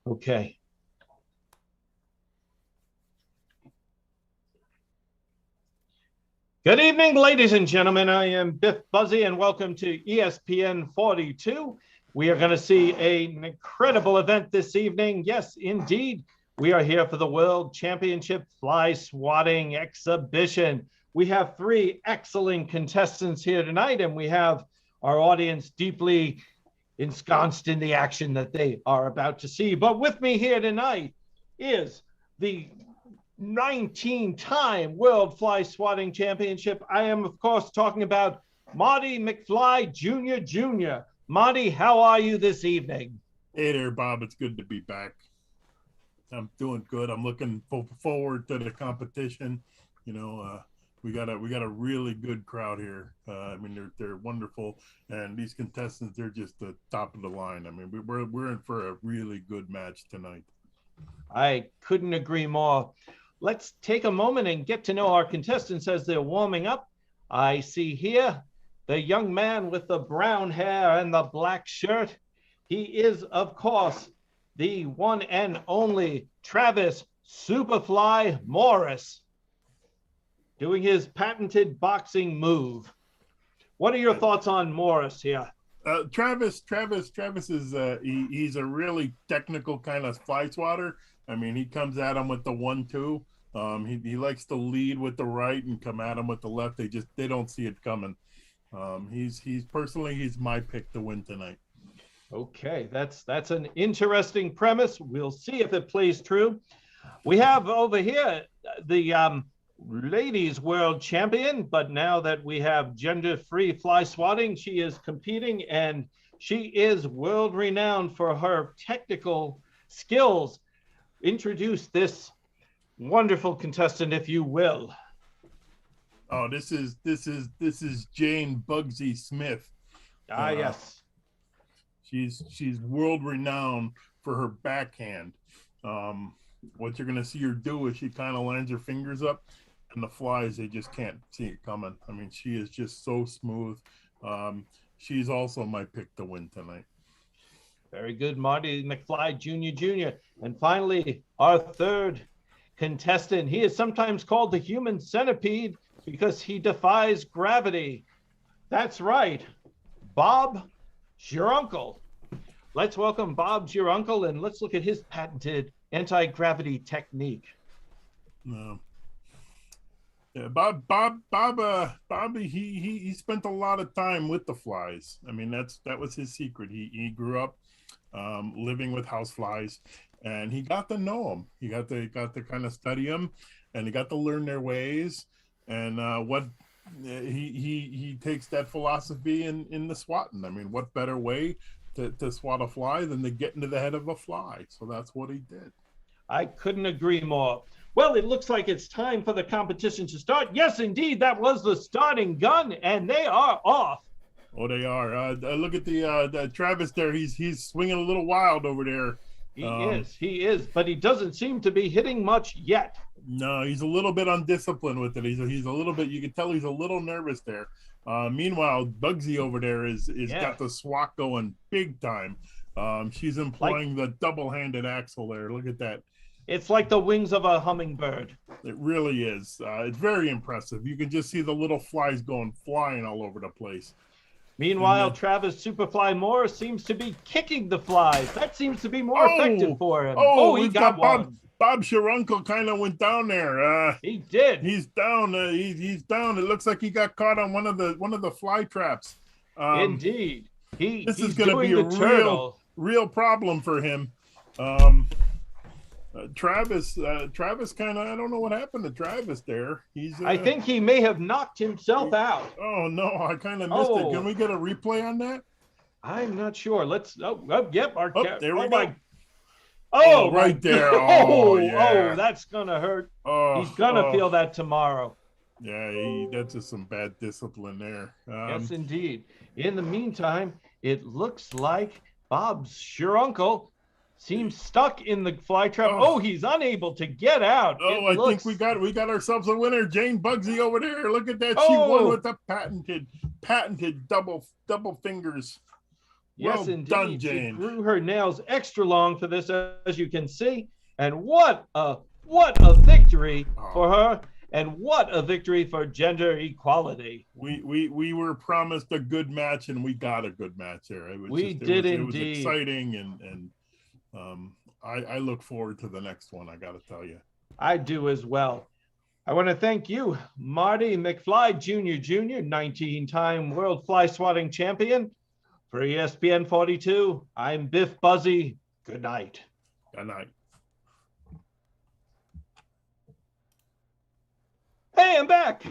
Okay. Good evening, ladies and gentlemen. I am Biff Buzzy, and welcome to ESPN 42. We are going to see an incredible event this evening. Yes, indeed. We are here for the World Championship Fly Swatting Exhibition. We have three excellent contestants here tonight, and we have our audience deeply ensconced in the action that they are about to see. But with me here tonight is the 19-time World Fly Swatting Championship. I am, of course, talking about Marty McFly Jr. Marty, how are you this evening? Hey there, Bob. It's good to be back. I'm doing good. I'm looking forward to the competition. You know, we got a really good crowd here. I mean, they're wonderful, and these contestants, they're just the top of the line. I mean, we're in for a really good match tonight. I couldn't agree more. Let's take a moment and get to know our contestants as they're warming up. I see here the young man with the brown hair and the black shirt. He is, of course, the one and only Travis Superfly Morris. doing his patented boxing move. What are your thoughts on Morris here? Travis is he's a really technical kind of fly swatter. I mean, he comes at him with the 1-2. He likes to lead with the right and come at him with the left. They don't see it coming. He's my pick to win tonight. Okay, that's an interesting premise. We'll see if it plays true. We have over here the ladies world champion, but now that we have gender-free fly swatting, she is competing and she is world renowned for her technical skills. Introduce this wonderful contestant, if you will. Oh, this is Jane Bugsy Smith. Yes. She's world renowned for her backhand. What you're gonna see her do is she kind of lands her fingers up, and the flies, they just can't see it coming. I mean, she is just so smooth. She's also my pick to win tonight. Very good, Marty McFly Jr. And finally, our third contestant. He is sometimes called the human centipede because he defies gravity. That's right, Bob Jurunkel. Let's welcome Bob Jurunkel and let's look at his patented anti-gravity technique. No. Yeah, Bob, he spent a lot of time with the flies. I mean, that was his secret. He grew up living with houseflies, and he got to know them. He got to kind of study them, and he got to learn their ways. And he takes that philosophy in the swatting. I mean, what better way to swat a fly than to get into the head of a fly? So that's what he did. I couldn't agree more. Well, it looks like it's time for the competition to start. Yes, indeed, that was the starting gun, and they are off. Oh, they are. Look at the Travis there. He's swinging a little wild over there. He is, but he doesn't seem to be hitting much yet. No, he's a little bit undisciplined with it. He's a little bit. You can tell he's a little nervous there. Meanwhile, Bugsy over there is got the swat going big time. She's employing the double-handed axle there. Look at that. It's like the wings of a hummingbird. It really is. It's very impressive. You can just see the little flies flying all over the place. Meanwhile, Travis Superfly Morris seems to be kicking the flies. That seems to be more effective for him. Oh, he got one. Bob Jurunkel kind of went down there. He did. He's down. He's down. It looks like he got caught on one of the fly traps. Indeed. This is going to be a real problem for him. Travis kind of, I don't know what happened to Travis there. I think he may have knocked himself out. Oh no, I kind of missed it. Can we get a replay on that? I'm not sure. Let's. Yep. There we go. Oh, right there. Oh, yeah. Oh, that's gonna hurt. Oh, he's gonna feel that tomorrow. Yeah, that's just some bad discipline there. Yes, indeed. In the meantime, it looks like Bob's Jurunkel seems stuck in the fly trap. Oh, he's unable to get out. I think we got ourselves a winner. Jane Bugsy over there. Look at that. She won with the patented double fingers. Yes, well indeed. done, Jane. She grew her nails extra long for this, as you can see. And what a victory for her, and what a victory for gender equality. We were promised a good match, and we got a good match there. It was indeed. It was exciting, and I look forward to the next one, I got to tell you. I do as well. I want to thank you, Marty McFly Jr., 19-time World Fly Swatting Champion. For ESPN 42, I'm Biff Buzzy. Good night. Good night. Hey, I'm back.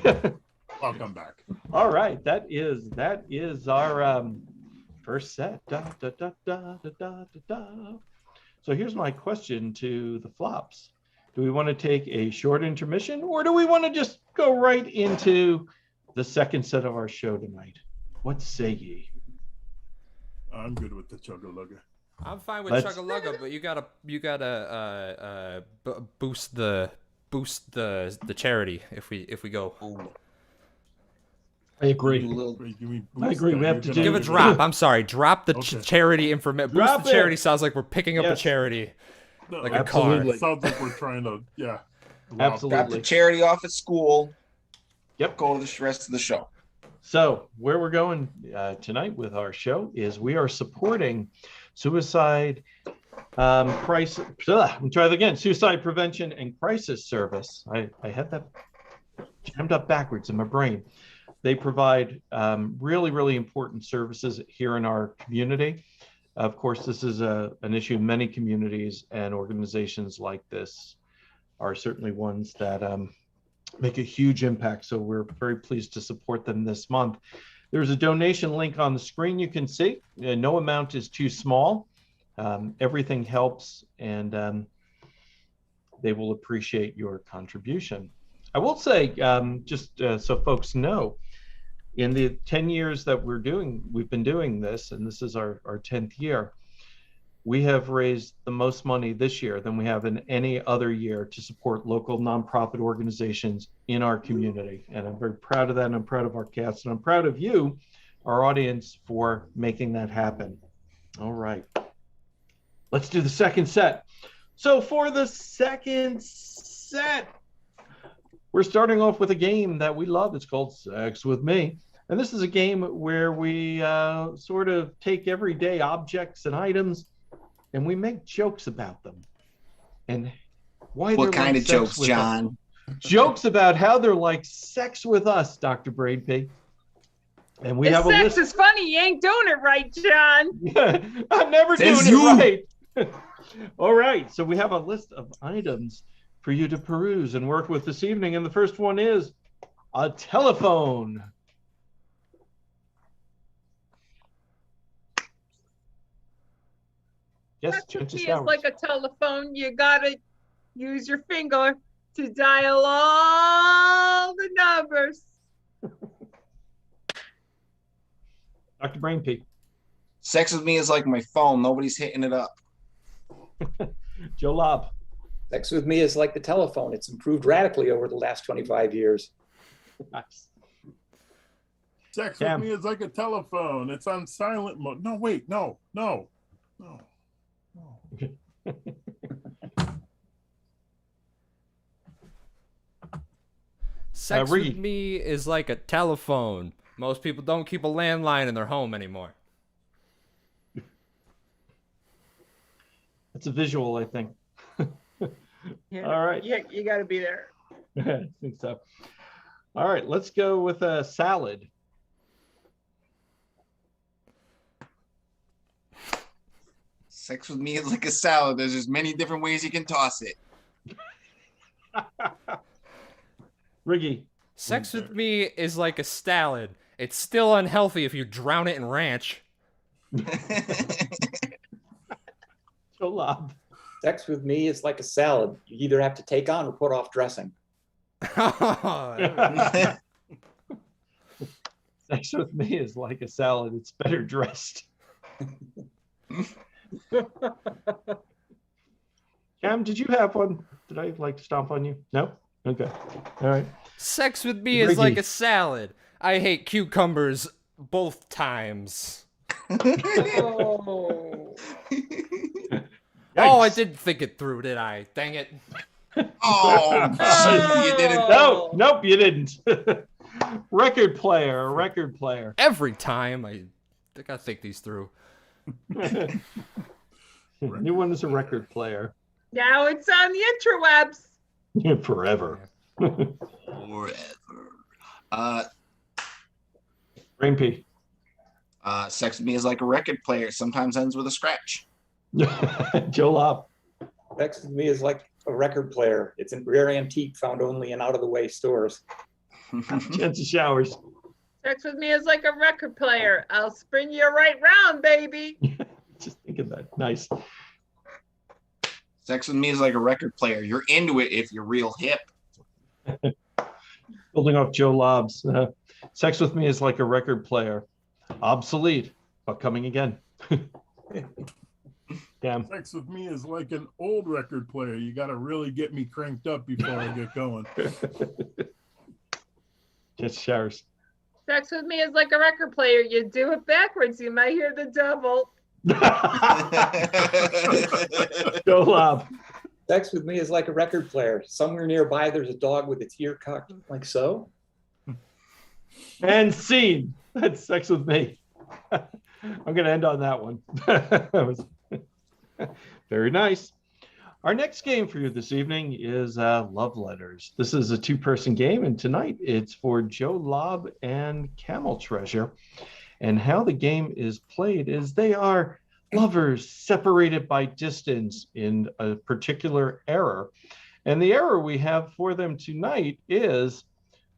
Welcome back. All right, that is our first set. So here's my question to the flops. Do we want to take a short intermission, or do we want to just go right into the second set of our show tonight? What say ye? I'm good with the chugga-lugga. I'm fine with chugga-lugga, but you gotta boost the charity if we go. I agree. I agree. We have to give a drop. I'm sorry. Drop the charity information. Boost the charity sounds like we're picking up a charity, like a car. It sounds like we're trying to, absolutely. Drop the charity off at school. Yep. Go to the rest of the show. So where we're going tonight with our show is we are supporting suicide crisis. Let me try that again. Suicide prevention and crisis service. I had that jammed up backwards in my brain. They provide really, really important services here in our community. Of course, this is an issue in many communities, and organizations like this are certainly ones that make a huge impact. So we're very pleased to support them this month. There's a donation link on the screen you can see. No amount is too small. Everything helps, and they will appreciate your contribution. I will say, just so folks know, in the 10 years that we've been doing this, and this is our 10th year, we have raised the most money this year than we have in any other year to support local nonprofit organizations in our community. And I'm very proud of that, and I'm proud of our cast, and I'm proud of you, our audience, for making that happen. All right. Let's do the second set. So for the second set, we're starting off with a game that we love. It's called Sex With Me. And this is a game where we sort of take everyday objects and items and we make jokes about them. And why what kind of jokes, John? Jokes about how they're like sex with us, Dr. Brainpee. And we have a list. Sex is funny. You ain't doing it right, John. I'm never doing it right. All right. So we have a list of items for you to peruse and work with this evening. And the first one is a telephone. Yes, It's like a telephone. You gotta use your finger to dial all the numbers. Dr. Brainpee. Sex with me is like my phone. Nobody's hitting it up. Joe Lobb. Sex with me is like the telephone. It's improved radically over the last 25 years. Nice. Sex with me is like a telephone. It's on silent mode. No, wait, no. Sex with me is like a telephone. Most people don't keep a landline in their home anymore. That's a visual, I think. Yeah, all right. Yeah, you got to be there. I think so. All right, let's go with a salad. Sex with me is like a salad. There's just many different ways you can toss it. Riggy. Sex with me is like a salad. It's still unhealthy if you drown it in ranch. Joe Lobb. Sex with me is like a salad. You either have to take on or put off dressing. Sex with me is like a salad. It's better dressed. Cam, did you have one? Did I like stomp on you? No? Okay. All right. Sex with me is like a salad. I hate cucumbers both times. Oh. Oh, I didn't think it through, did I? Dang it. Oh, you didn't. No, nope, you didn't. Record player. Every time I gotta think these through. New one is a record player. Now it's on the interwebs. Forever. Brainpee. Sex with me is like a record player. Sometimes ends with a scratch. Joe Lobb. Sex with me is like a record player. It's a rare antique found only in out-of-the-way stores. Chance of Showers. Sex with me is like a record player. I'll spin you right round, baby. Just think of that. Nice. Sex with me is like a record player. You're into it if you're real hip. Building off Joe Lobb's. Sex with me is like a record player. Obsolete, but coming again. Damn. Sex with me is like an old record player. You got to really get me cranked up before I get going. Just Showers. Sex with me is like a record player. You do it backwards, you might hear the double. Joe Lobb. Sex with me is like a record player. Somewhere nearby, there's a dog with its ear cocked like so. And scene. That's Sex with Me. I'm going to end on that one. That was very nice. Our next game for you this evening is Love Letters. This is a two-person game, and tonight it's for Joe Lobb and Camel Treasure. And how the game is played is they are lovers separated by distance in a particular era. And the era we have for them tonight is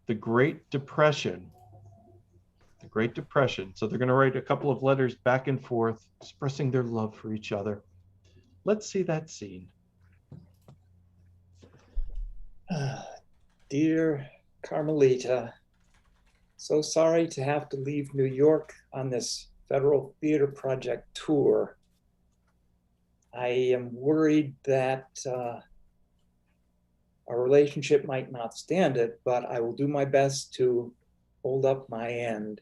the Great Depression. The Great Depression. So they're going to write a couple of letters back and forth, expressing their love for each other. Let's see that scene. Dear Carmelita, so sorry to have to leave New York on this Federal Theater Project tour. I am worried that our relationship might not stand it, but I will do my best to hold up my end.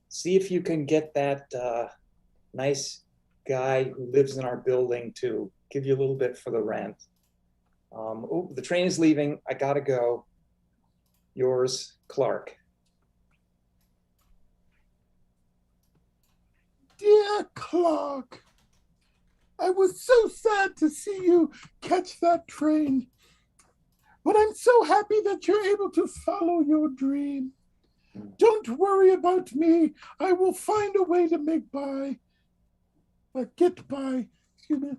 See if you can get that nice guy who lives in our building to give you a little bit for the rent. Oh, the train is leaving. I gotta go. Yours, Clark. Dear Clark, I was so sad to see you catch that train, but I'm so happy that you're able to follow your dream. Don't worry about me. I will find a way to get by. Excuse me.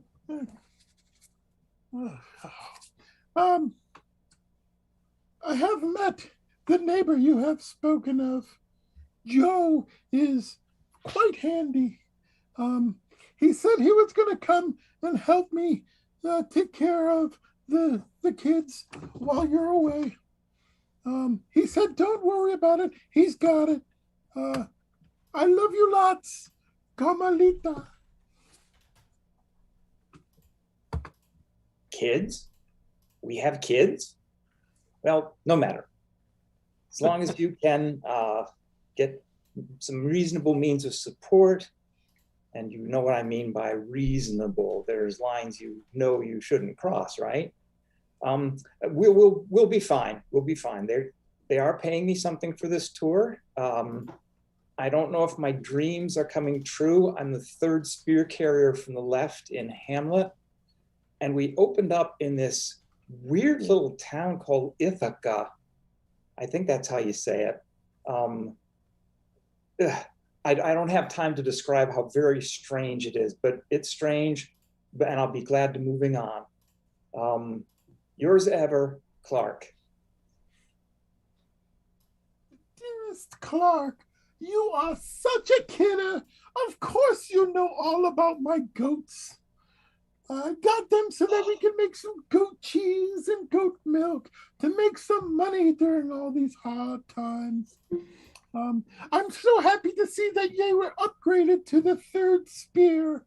I have met the neighbor you have spoken of. Joe is quite handy. He said he was going to come and help me take care of the kids while you're away. He said, don't worry about it. He's got it. I love you lots. Carmelita. Kids? We have kids? Well, no matter. As long as you can get some reasonable means of support, and you know what I mean by reasonable. There's lines you know you shouldn't cross, right? We'll be fine. We'll be fine. They are paying me something for this tour. I don't know if my dreams are coming true. I'm the third spear carrier from the left in Hamlet. And we opened up in this weird little town called Ithaca. I think that's how you say it. I don't have time to describe how very strange it is, but it's strange, and I'll be glad to moving on. Yours ever, Clark. Dearest Clark, you are such a kidder. Of course you know all about my goats. I got them so that we can make some goat cheese and goat milk to make some money during all these hard times. I'm so happy to see that you were upgraded to the third spear.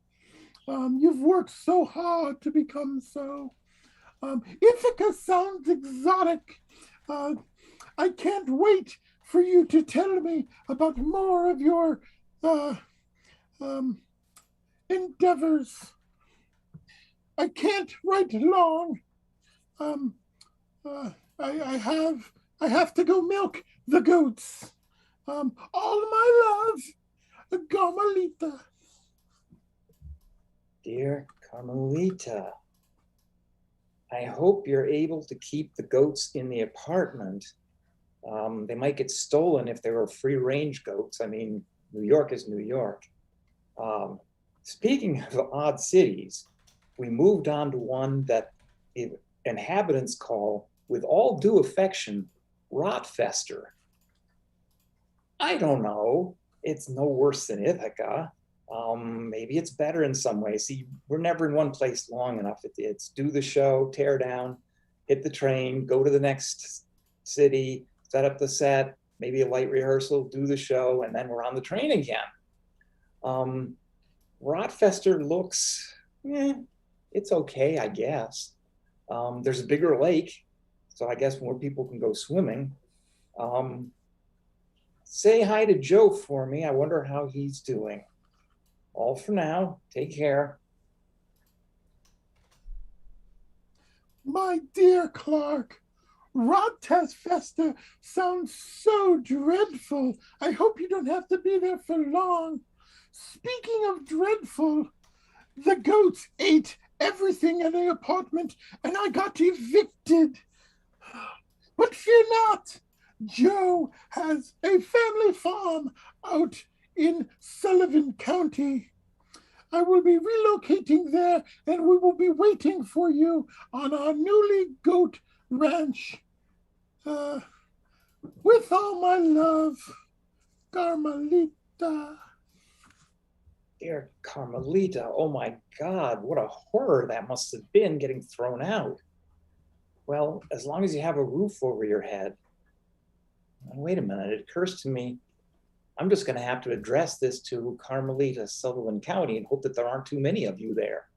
You've worked so hard to become so. Ithaca sounds exotic. I can't wait for you to tell me about more of your endeavors. I can't write long. I have to go milk the goats. All my love, Carmelita. Dear Carmelita, I hope you're able to keep the goats in the apartment. They might get stolen if they were free-range goats. I mean, New York is New York. Speaking of odd cities, we moved on to one that inhabitants call, with all due affection, Rotfester. I don't know. It's no worse than Ithaca. Maybe it's better in some ways. See, we're never in one place long enough. It's do the show, tear down, hit the train, go to the next city, set up the set, maybe a light rehearsal, do the show, and then we're on the train again. Rotfester looks, it's okay, I guess. There's a bigger lake, so I guess more people can go swimming. Say hi to Joe for me. I wonder how he's doing. All for now. Take care. My dear Clark, Rodtas Festa sounds so dreadful. I hope you don't have to be there for long. Speaking of dreadful, the goats ate everything in the apartment and I got evicted. But fear not, Joe has a family farm out in Sullivan County. I will be relocating there and we will be waiting for you on our newly goat ranch. With all my love, Carmelita. Dear Carmelita, oh my God, what a horror that must have been getting thrown out. Well, as long as you have a roof over your head. Wait a minute, it occurs to me, I'm just going to have to address this to Carmelita, Sullivan County, and hope that there aren't too many of you there.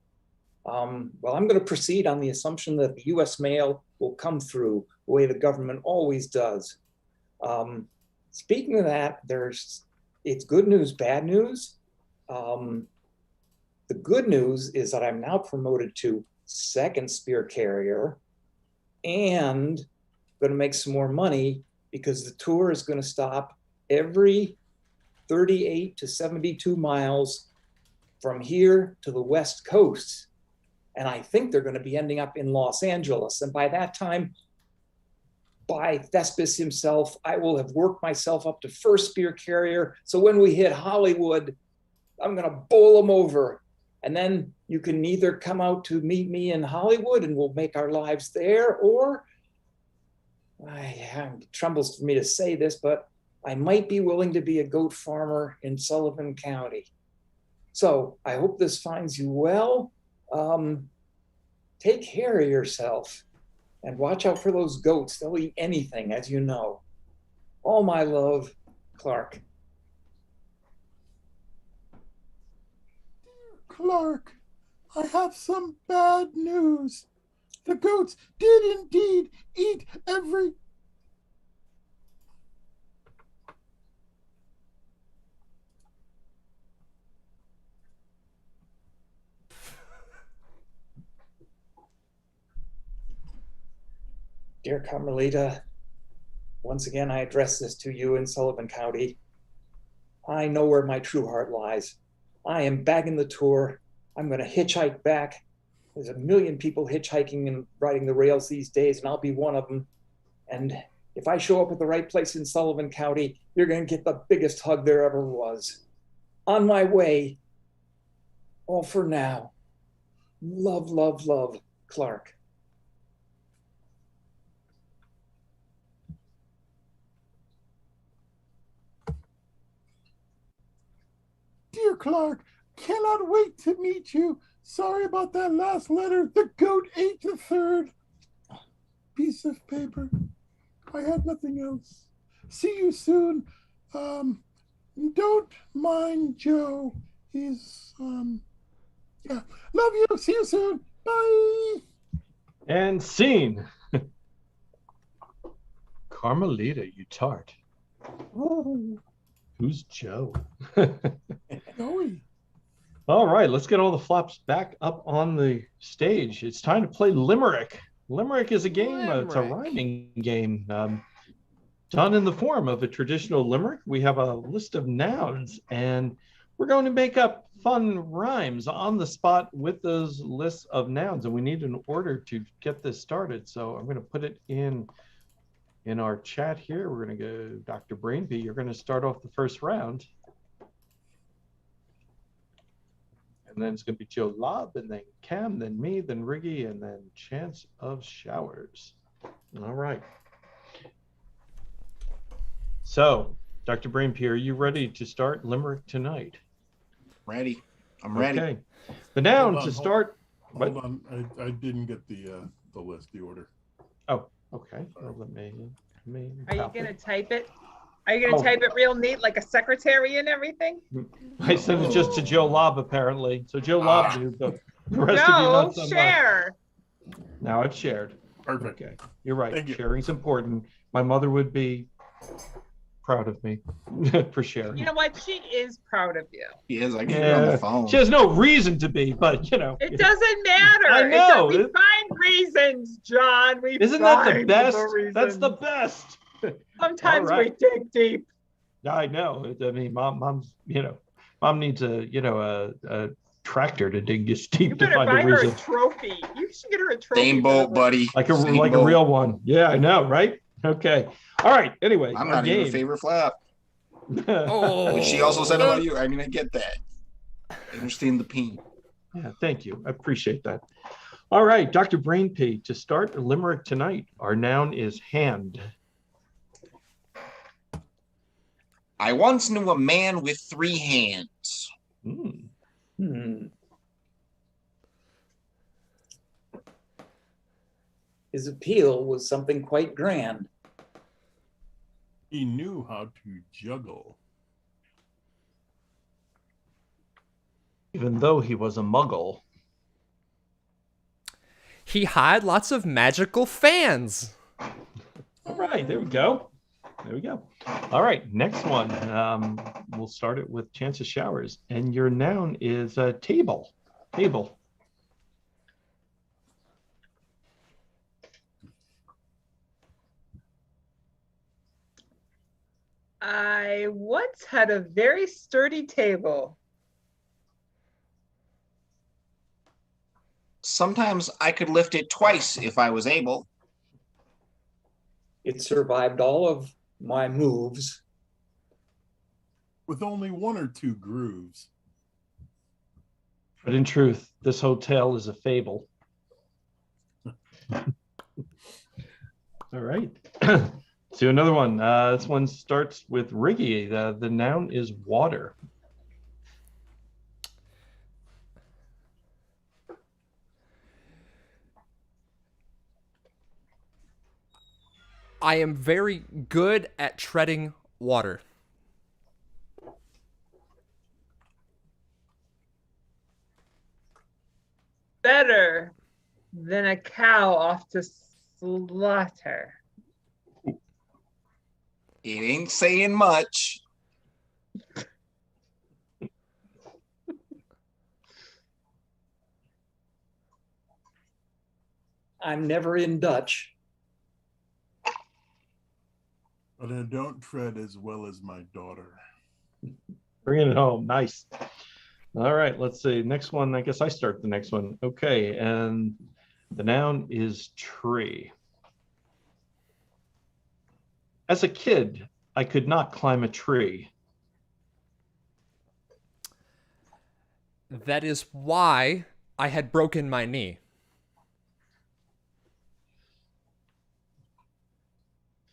Well, I'm going to proceed on the assumption that the U.S. mail will come through the way the government always does. Speaking of that, it's good news, bad news. The good news is that I'm now promoted to second spear carrier and going to make some more money because the tour is going to stop every 38 to 72 miles from here to the West Coast. And I think they're going to be ending up in Los Angeles. And by that time, by Thespis himself, I will have worked myself up to first spear carrier. So when we hit Hollywood, I'm going to bowl them over. And then you can either come out to meet me in Hollywood and we'll make our lives there, or it trembles for me to say this, but I might be willing to be a goat farmer in Sullivan County. So I hope this finds you well. Take care of yourself and watch out for those goats. They'll eat anything, as you know. All my love, Clark. Clark, I have some bad news. The goats did indeed eat every... Dear Carmelita, once again, I address this to you in Sullivan County. I know where my true heart lies. I am bagging the tour. I'm going to hitchhike back. There's a million people hitchhiking and riding the rails these days, and I'll be one of them. And if I show up at the right place in Sullivan County, you're going to get the biggest hug there ever was. On my way. All for now. Love, love, love, Clark. Dear Clark, cannot wait to meet you. Sorry about that last letter. The goat ate the third piece of paper. I had nothing else. See you soon. Don't mind Joe. He's, yeah. Love you. See you soon. Bye. And scene. Carmelita, you tart. Oh. Who's Joe? Joey. All right, let's get all the flops back up on the stage. It's time to play Limerick. Limerick is a game, it's a rhyming game done in the form of a traditional limerick. We have a list of nouns, and we're going to make up fun rhymes on the spot with those lists of nouns, and we need an order to get this started. So I'm going to put it in our chat here. We're going to go Dr. Brainpee. You're going to start off the first round. And then it's going to be Joe Lobb, and then Cam, then me, then Riggy, and then Chance of Showers. All right. So, Dr. Brainpee, are you ready to start Limerick tonight? Ready. I'm ready. Okay. The noun to start. Hold on. I didn't get the list, the order. Oh, okay. Well, let me Are you going to type it? Are you going to type it real neat like a secretary and everything? I sent it just to Joe Lobb, apparently. So Joe Lobb knew, but the rest of you not so share. Much. Now I've shared. Perfect. Okay. You're right. Thank you. Sharing's important. My mother would be proud of me for sharing. You know what? She is proud of you. She is. I get her on the phone. She has no reason to be, but you know. It doesn't matter. I know. We find reasons, John. We Isn't that the find best? reasons. That's the best. Sometimes All we right. dig deep. I know. I mean, mom's, mom needs a tractor to dig this deep You to better find buy a her a reason. trophy. You should get her a trophy. Same for boat, the- buddy. Like a Same like boat. a real one. Yeah, I know, right? Okay. All right. Anyway, I'm our not even a game. favorite flap. Oh. Which she also said about you. I mean, I get that. I understand the pain. Yeah, thank you. I appreciate that. All right, Dr. Brainpee, to start Limerick tonight, our noun is hand. I once knew a man with 3 hands. His appeal was something quite grand. He knew how to juggle. Even though he was a muggle. He had lots of magical fans. All right, there we go. There we go. All right, next one. We'll start it with chance of showers. And your noun is table. Table. I once had a very sturdy table. Sometimes I could lift it twice if I was able. It survived all of my moves. With only 1 or 2 grooves. But in truth, this hotel is a fable. All right. Let's do another one. This one starts with Riggy. The noun is water. I am very good at treading water. Better than a cow off to slaughter. It ain't saying much. I'm never in Dutch. But I don't tread as well as my daughter. Bringing it home. Nice. All right, let's see. Next one. I guess I start the next one. Okay, and the noun is tree. As a kid, I could not climb a tree. That is why I had broken my knee.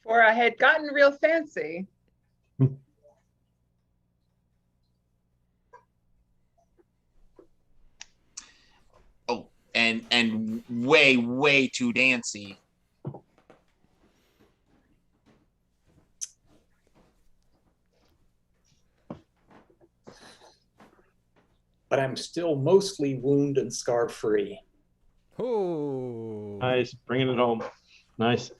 For I had gotten real fancy. Oh, and way too dancy. But I'm still mostly wound and scar free. Oh. Nice, bringing it home. Nice.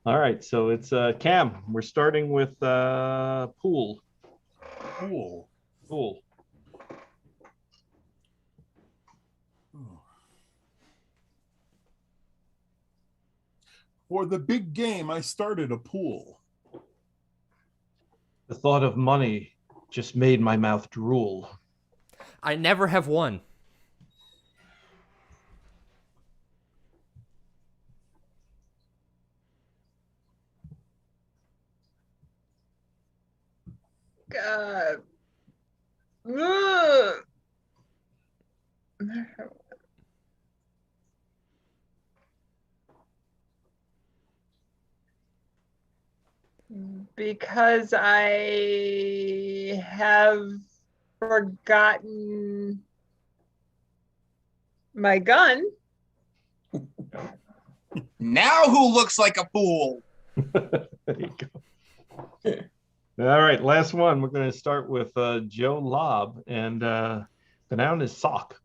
All right, so it's Cam. We're starting with pool. Pool. Pool. Oh. For the big game, I started a pool. The thought of money just made my mouth drool. I never have won. Ugh. Because I have forgotten my gun. Now who looks like a fool? There you go. All right, last one. We're going to start with Joe Lobb, and the noun is sock.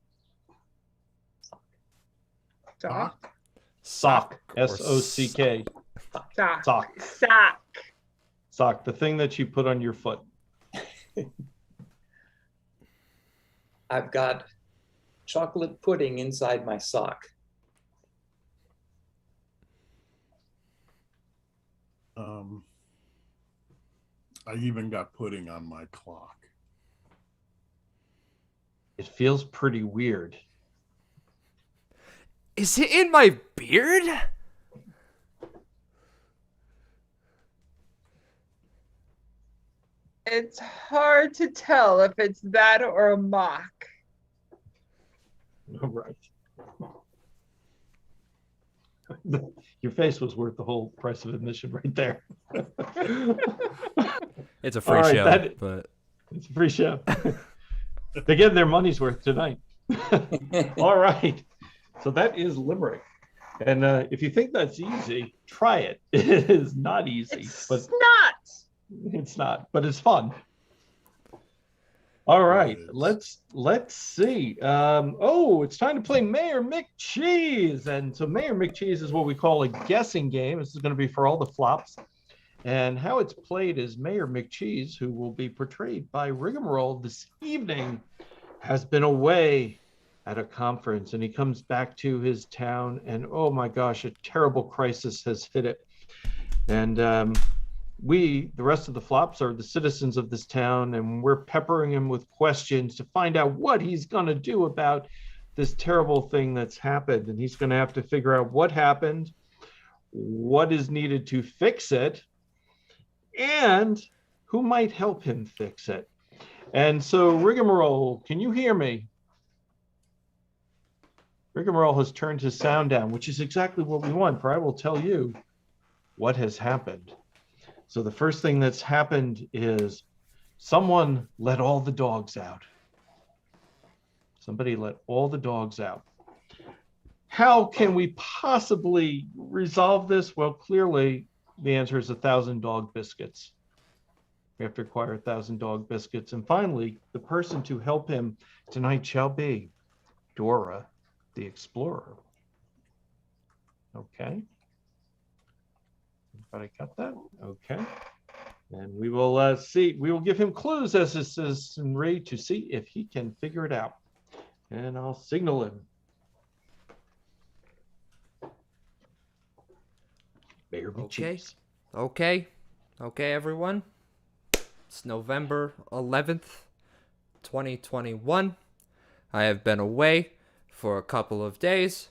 Sock. Sock. S-O-C-K. Sock. Sock. Sock. Sock. The thing that you put on your foot. I've got chocolate pudding inside my sock. I even got pudding on my clock. It feels pretty weird. Is it in my beard? It's hard to tell if it's that or a mock. All right. Your face was worth the whole price of admission right there. It's a free All right, show, but it's a free show. They're getting their money's worth tonight. All right. So that is Limerick. And if you think that's easy, try it. It is not easy. It's not. It's not, but it's fun. All right, let's see. It's time to play Mayor McCheese. And so Mayor McCheese is what we call a guessing game. This is going to be for all the flops. And how it's played is Mayor McCheese, who will be portrayed by Rigamarole this evening, has been away at a conference, and he comes back to his town, and oh my gosh, a terrible crisis has hit it. And we, the rest of the flops, are the citizens of this town, and we're peppering him with questions to find out what he's going to do about this terrible thing that's happened. And he's going to have to figure out what happened, what is needed to fix it, and who might help him fix it. And so, Rigamarole, can you hear me? Rigamarole has turned his sound down, which is exactly what we want, for I will tell you what has happened. So the first thing that's happened is someone let all the dogs out. Somebody let all the dogs out. How can we possibly resolve this? Well, clearly the answer is 1,000 dog biscuits. We have to acquire 1,000 dog biscuits. And finally, the person to help him tonight shall be Dora the Explorer. Okay. Everybody got that? Okay. And we will see. We will give him clues as this is ready to see if he can figure it out. And I'll signal him. Mayor McCheese. Okay, everyone. It's November 11th, 2021. I have been away for a couple of days,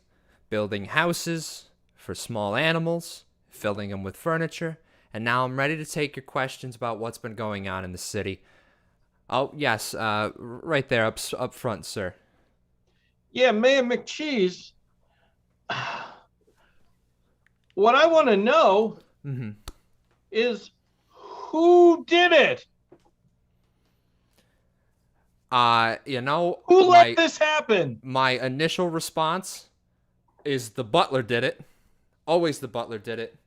building houses for small animals, filling them with furniture, and now I'm ready to take your questions about what's been going on in the city. Oh, yes, right there up front, sir. Yeah, Mayor McCheese. What I want to know is who did it? Who let this happen? My initial response is the butler did it. Always the butler did it.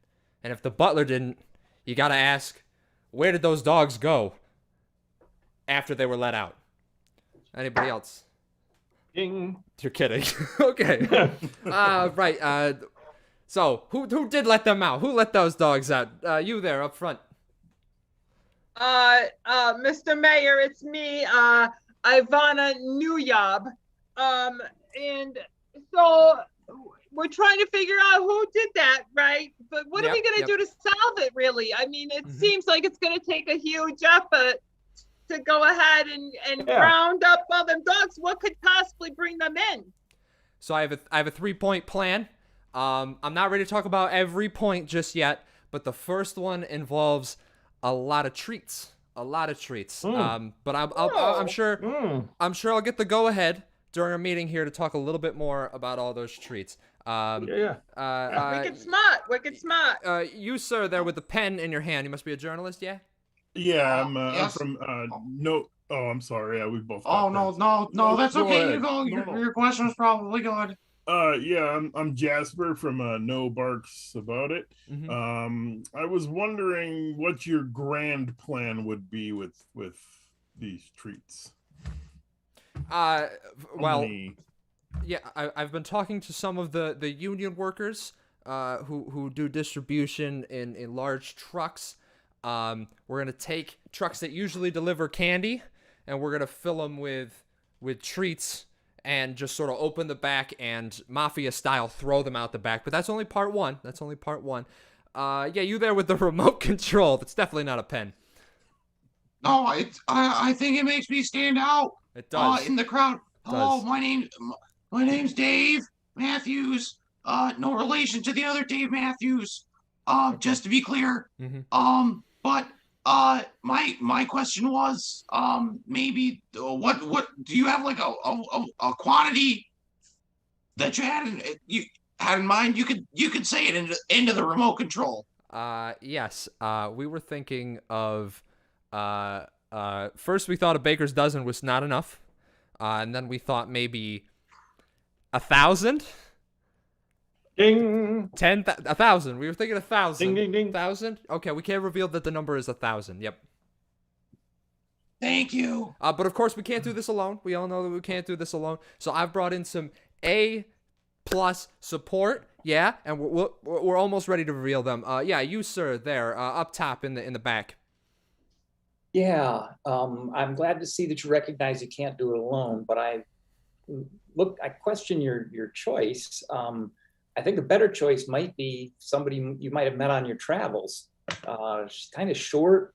And if the butler didn't, you gotta ask, where did those dogs go after they were let out? Anybody else? Ding. You're kidding. Okay. Right. So who did let them out? Who let those dogs out? You there up front. Mr. Mayor, it's me, Ivana Newyob. And so we're trying to figure out who did that, right? But what are we going to do to solve it, really? I mean, it seems like it's going to take a huge effort to go ahead and round up all them dogs. What could possibly bring them in? So I have a 3-point plan. I'm not ready to talk about every point just yet, but the first one involves a lot of treats. But I'm sure I'll get the go ahead during our meeting here to talk a little bit more about all those treats. Wicked smart. You, sir, there with the pen in your hand. You must be a journalist, yeah? Yeah, I'm yes. from no. Oh, I'm sorry. Yeah, we both. Oh no, that's okay. You go. No. Your question was probably good. Yeah, I'm Jasper from No Barks About It. I was wondering what your grand plan would be with these treats. Well, yeah, I've been talking to some of the union workers who do distribution in large trucks. We're gonna take trucks that usually deliver candy, and we're gonna fill them with treats, and just sort of open the back and mafia style throw them out the back. But that's only part one. Yeah, you there with the remote control. That's definitely not a pen. No, I think it makes me stand out. It does. In the crowd. Hello, does. my name's Dave Matthews. No relation to the other Dave Matthews. Just to be clear. But my question was, maybe what do you have like a quantity that you had in mind? You could say it into the remote control. Yes. We were thinking of first we thought a baker's dozen was not enough. And then we thought maybe 1,000. Ding. 1,000. We were thinking 1,000. Ding, ding, ding. 1,000. Okay, we can't reveal that the number is 1,000. Yep. Thank you. But of course we can't do this alone. We all know that we can't do this alone. So I've brought in some A+ support. Yeah, and we're almost ready to reveal them. Yeah, you sir, there, up top in the back. Yeah, I'm glad to see that you recognize you can't do it alone, but I question your choice. I think a better choice might be somebody you might have met on your travels. She's kind of short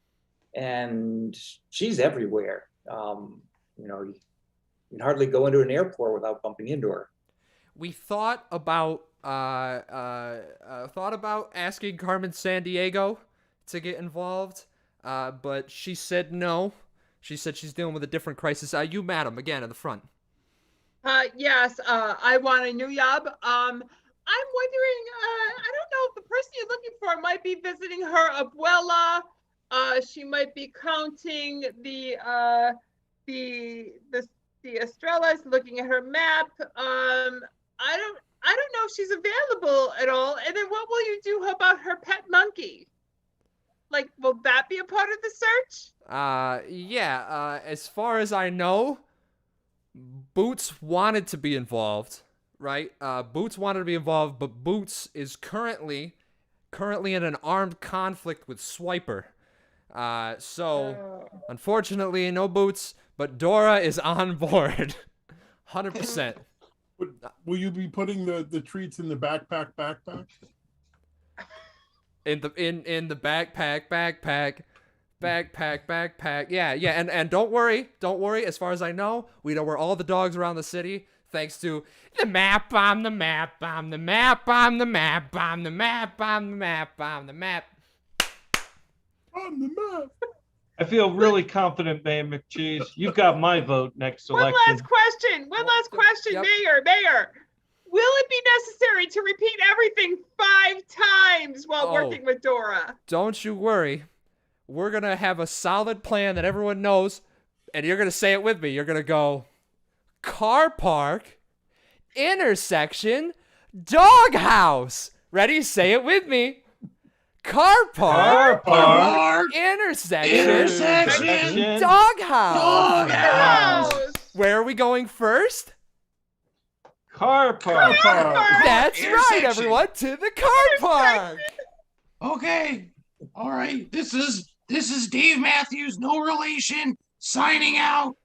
and she's everywhere. You can hardly go into an airport without bumping into her. We thought about asking Carmen Sandiego to get involved. But she said no. She said she's dealing with a different crisis. You, madam, again in the front. Yes, I want a new job. I'm wondering, I don't know if the person you're looking for might be visiting her abuela. She might be counting the estrellas, looking at her map. I don't know if she's available at all. And then what will you do about her pet monkey? Like, will that be a part of the search? Yeah, as far as I know, Boots wanted to be involved, right? Boots wanted to be involved, but Boots is currently in an armed conflict with Swiper. So, unfortunately, no Boots, but Dora is on board. 100%. Will you be putting the treats in the backpack? In the backpack. Yeah. And don't worry. As far as I know, we know where all the dogs around the city, thanks to the map on the map on the map on the map on the map on the map on the map on the map. I feel really confident, McCheese. You've got my vote next election. One last question, Yep. Mayor. Will it be necessary to repeat everything 5 times while working with Dora? Don't you worry. We're going to have a solid plan that everyone knows, and you're going to say it with me. You're going to go, car park, intersection, doghouse. Ready? Say it with me. Car park, intersection, doghouse. Where are we going first? Car park. That's right, everyone, to the car park. Okay. All right. This is Dave Matthews, no relation, signing out.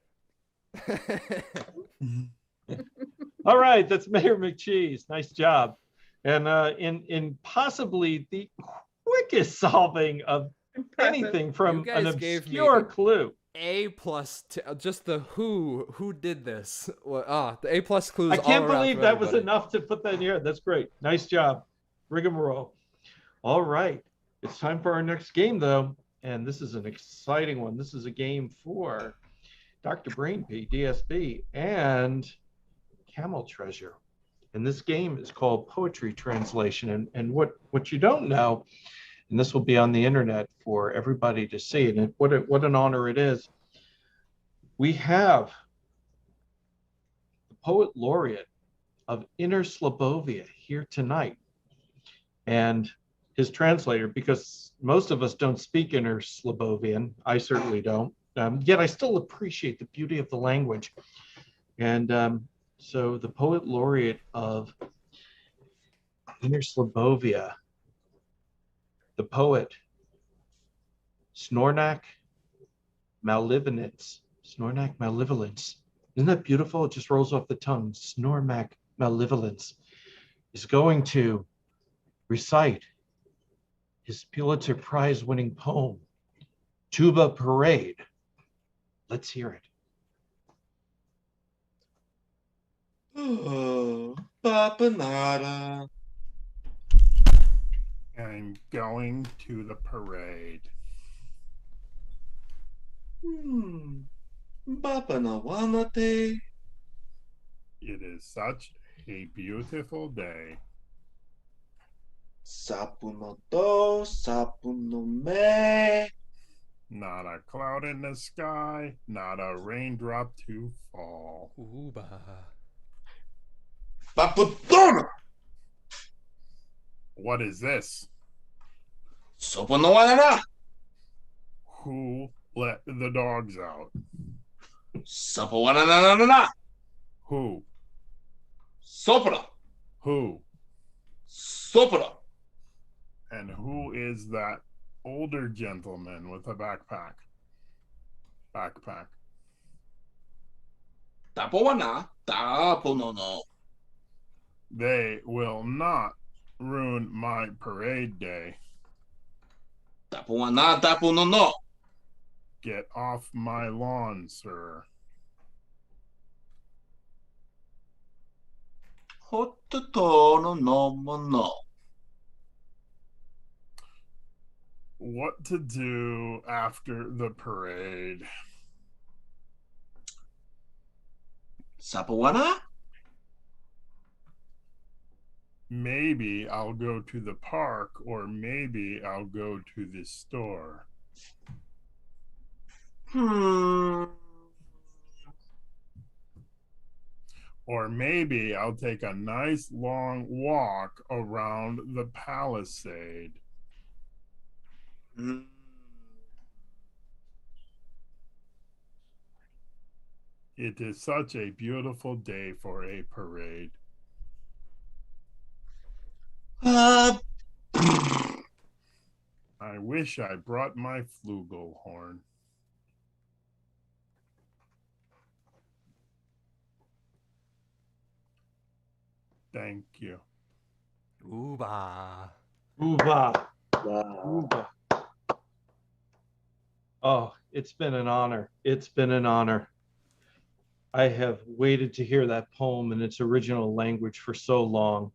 All right, that's Mayor McCheese. Nice job. And in possibly the quickest solving of anything from an obscure clue. A+, just the who did this. The A+ clues. I can't all around believe for that was everybody. enough to put that in here. That's great. Nice job. Rigamarole. All right. It's time for our next game, though. And this is an exciting one. This is a game for Dr. Brainpee, DSB, and Camel Treasure. And this game is called Poetry Translation. And what you don't know, and this will be on the internet for everybody to see, and what an honor it is. We have the poet laureate of Inner Slobovia here tonight, and his translator, because most of us don't speak Inner Slobovian. I certainly don't. Yet I still appreciate the beauty of the language. And so the poet laureate of Inner Slobovia, the poet Snornak Malevolence. Snornak Malevolence. Isn't that beautiful? It just rolls off the tongue. Snornak Malevolence is going to recite his Pulitzer Prize-winning poem, Tuba Parade. Let's hear it. Oh, Papanada. I'm going to the parade. Papanawanate. It is such a beautiful day. Sapuno to, sapuno me. Not a cloud in the sky, not a raindrop to fall. Ooba. Paputona. What is this? Sopunowanana. Who let the dogs out? Sapuwananana. Who? Sopra. Who? Sopra. And who is that older gentleman with a backpack? Backpack. Tapowana. Taponono. They will not ruin my parade day. Tapowana. Taponono. Get off my lawn, sir. Hototono no mono. What to do after the parade? Sapawana? Maybe I'll go to the park, or maybe I'll go to the store. Or maybe I'll take a nice long walk around the palisade. It is such a beautiful day for a parade. I wish I brought my flugelhorn. Thank you. Ooba. Ooba. Wow. Ooba. Oh, it's been an honor. It's been an honor. I have waited to hear that poem in its original language for so long.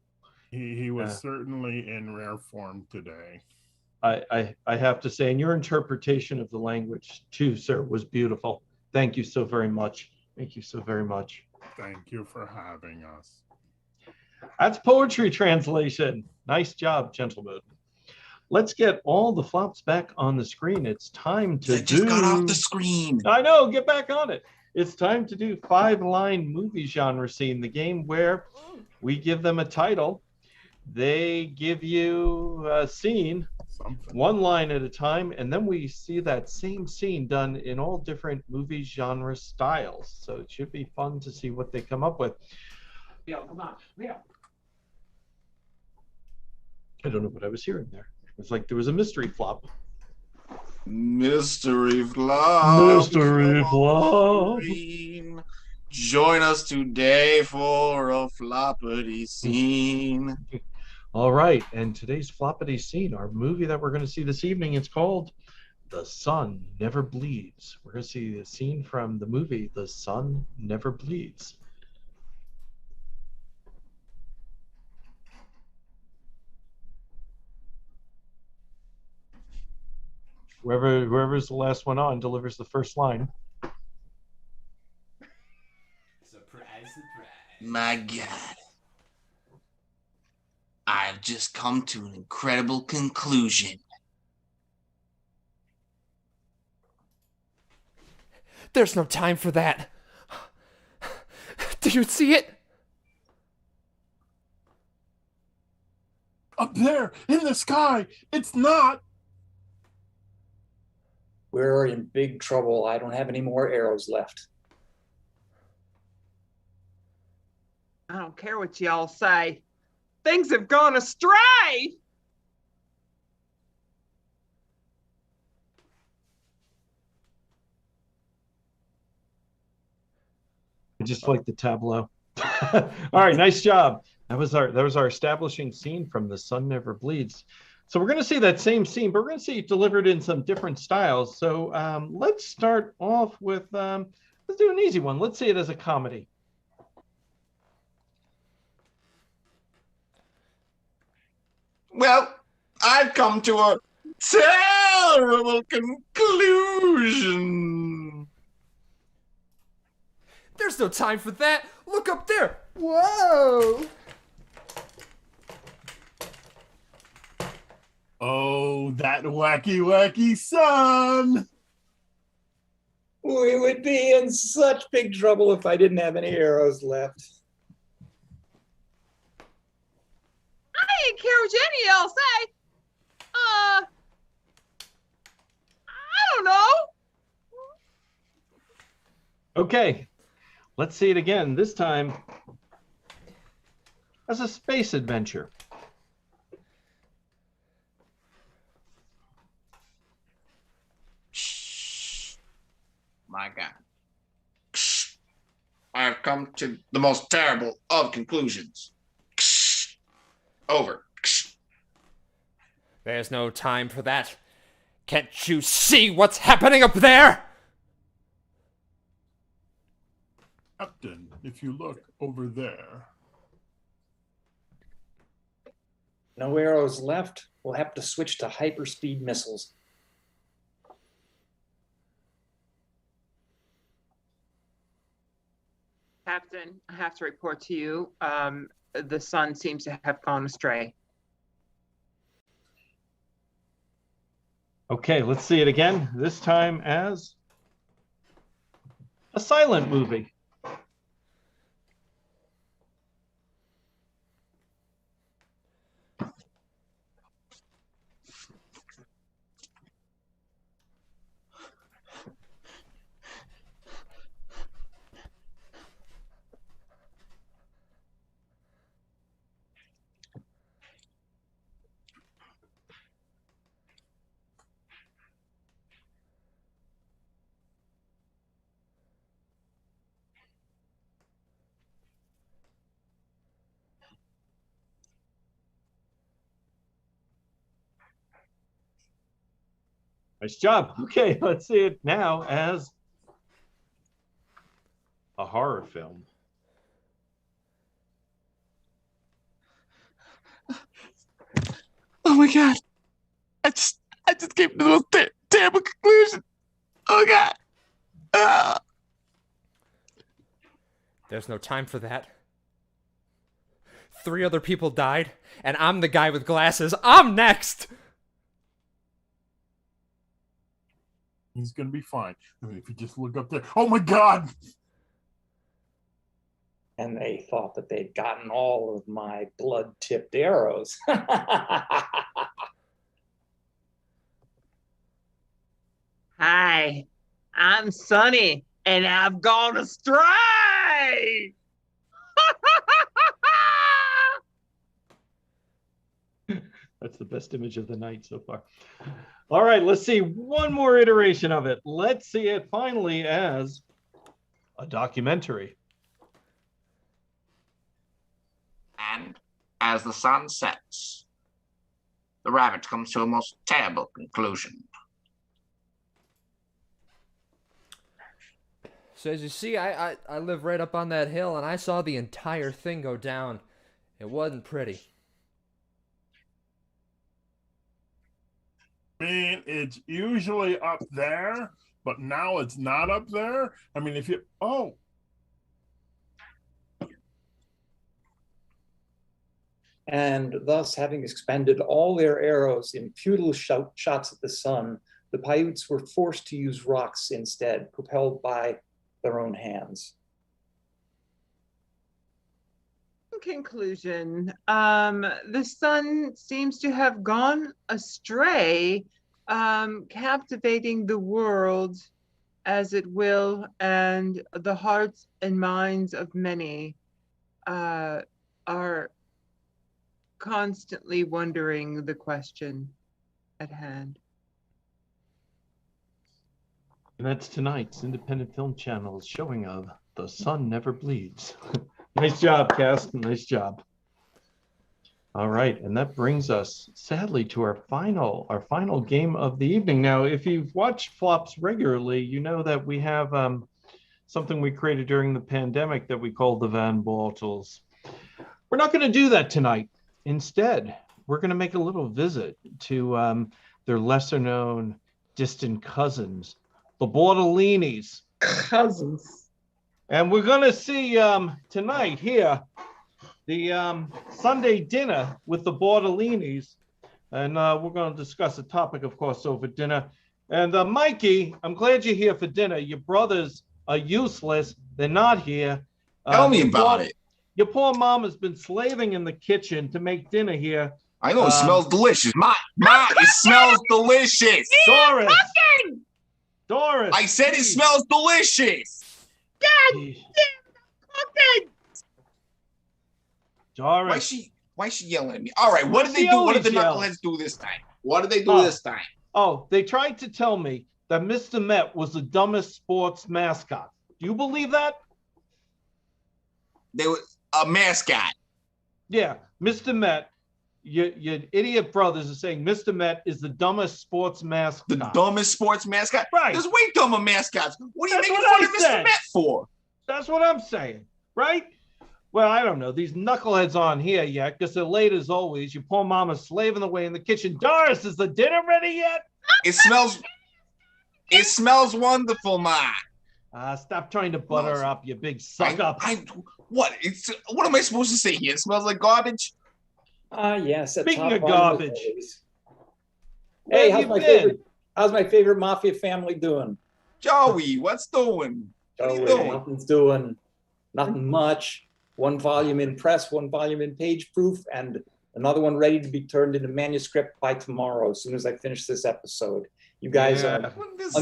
He was certainly in rare form today. I have to say, and your interpretation of the language too, sir, was beautiful. Thank you so very much. Thank you so very much. Thank you for having us. That's poetry translation. Nice job, gentlemen. Let's get all the flops back on the screen. It's time to I just got off the screen. I know, get back on it. It's time to do 5-line movie genre scene, the game where we give them a title. They give you a scene, one line at a time, and then we see that same scene done in all different movie genre styles. So it should be fun to see what they come up with. Leo, come on, Leo. I don't know what I was hearing there. It was like there was a mystery flop. Mystery flop. Mystery flop. Join us today for a floppity scene. All right, and today's floppity scene, our movie that we're going to see this evening, it's called The Sun Never Bleeds. We're going to see the scene from the movie The Sun Never Bleeds. Whoever's the last one on delivers the first line. Surprise, surprise. My God. I've just come to an incredible conclusion. There's no time for that. Do you see it? Up there in the sky. It's not. We're in big trouble. I don't have any more arrows left. I don't care what y'all say. Things have gone astray. I just like the tableau. All right, nice job. That was our establishing scene from The Sun Never Bleeds. So we're going to see that same scene, but we're going to see it delivered in some different styles. So let's start off with, let's do an easy one. Let's see it as a comedy. Well, I've come to a terrible conclusion. There's no time for that. Look up there. Whoa. Oh, that wacky sun. We would be in such big trouble if I didn't have any arrows left. I encourage any else, I don't know. Okay, let's see it again. This time as a space adventure. My God. I've come to the most terrible of conclusions. Over. There's no time for that. Can't you see what's happening up there? Captain, if you look over there. No arrows left. We'll have to switch to hyperspeed missiles. Captain, I have to report to you, the sun seems to have gone astray. Okay, let's see it again. This time as a silent movie. Nice job. Okay, let's see it now as a horror film. Oh my God. I just came to the most terrible conclusion. Oh God. There's no time for that. 3 other people died, and I'm the guy with glasses. I'm next! He's going to be fine. I mean, if you just look up there. Oh my God. And they thought that they'd gotten all of my blood-tipped arrows. Hi, I'm Sonny, and I've gone astray. That's the best image of the night so far. All right, let's see one more iteration of it. Let's see it finally as a documentary. And as the sun sets, the rabbit comes to a most terrible conclusion. So as you see, I live right up on that hill, and I saw the entire thing go down. It wasn't pretty. I mean, it's usually up there, but now it's not up there. I mean, if you, oh. And thus, having expended all their arrows in futile shots at the sun, the Paiutes were forced to use rocks instead, propelled by their own hands. In conclusion, the sun seems to have gone astray, captivating the world as it will, and the hearts and minds of many are constantly wondering the question at hand. And that's tonight's independent film channel's showing of The Sun Never Bleeds. Nice job, cast. Nice job. All right, and that brings us sadly to our final game of the evening. Now, if you've watched Flops regularly, you know that we have something we created during the pandemic that we call the Van Bortels. We're not going to do that tonight. Instead, we're going to make a little visit to their lesser-known distant cousins, the Bortellinis. Cousins. And we're going to see tonight here the Sunday dinner with the Bortellinis. And we're going to discuss a topic, of course, over dinner. And Mikey, I'm glad you're here for dinner. Your brothers are useless. They're not here. Tell me about it. Your poor mom has been slaving in the kitchen to make dinner here. I know it smells delicious. Ma, it smells delicious. Doris. I said it smells delicious. God damn cooking. Doris. Why is she yelling at me? All right, what did they do? What did the knuckleheads do this time? What did they do this time? Oh, they tried to tell me that Mr. Met was the dumbest sports mascot. Do you believe that? They were a mascot. Yeah, Mr. Met. Your idiot brothers are saying Mr. Met is the dumbest sports mascot. The dumbest sports mascot? Right. There's way dumber mascots. What are you making fun of Mr. Met for? That's what I'm saying, right? Well, I don't know. These knuckleheads aren't here yet because they're late as always. Your poor mama's slaving away in the kitchen. Doris, is the dinner ready yet? It smells wonderful, Ma. Stop trying to butter her up, you big suck up. What am I supposed to say here? It smells like garbage? Yes. Speaking of garbage. Hey, how's my favorite mafia family doing? Joey, what's doing? What are you doing? Nothing's doing. Nothing much. One volume in press, one volume in page proof, and another one ready to be turned into manuscript by tomorrow, as soon as I finish this episode. You guys are...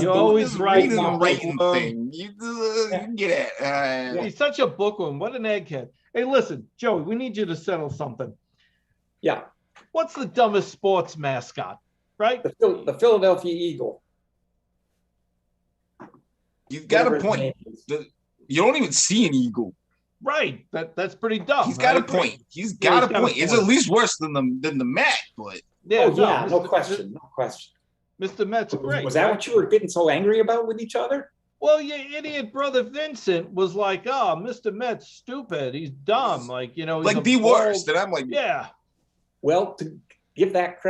You're always right. Thing. You get it. He's such a bookworm. What an egghead. Hey, listen, Joey, we need you to settle something. Yeah. What's the dumbest sports mascot, right? The Philadelphia Eagle. You've got a point. You don't even see an eagle. Right. That's pretty dumb. He's got a point. He's got a point. It's at least worse than the Met, but no question. No question. Mr. Met's great. Was that what you were getting so angry about with each other? Well, your idiot brother Vincent was like, "Oh, Mr. Met's stupid. He's dumb. Like, you know, he's like the worst." And I'm like, yeah. Well, to give that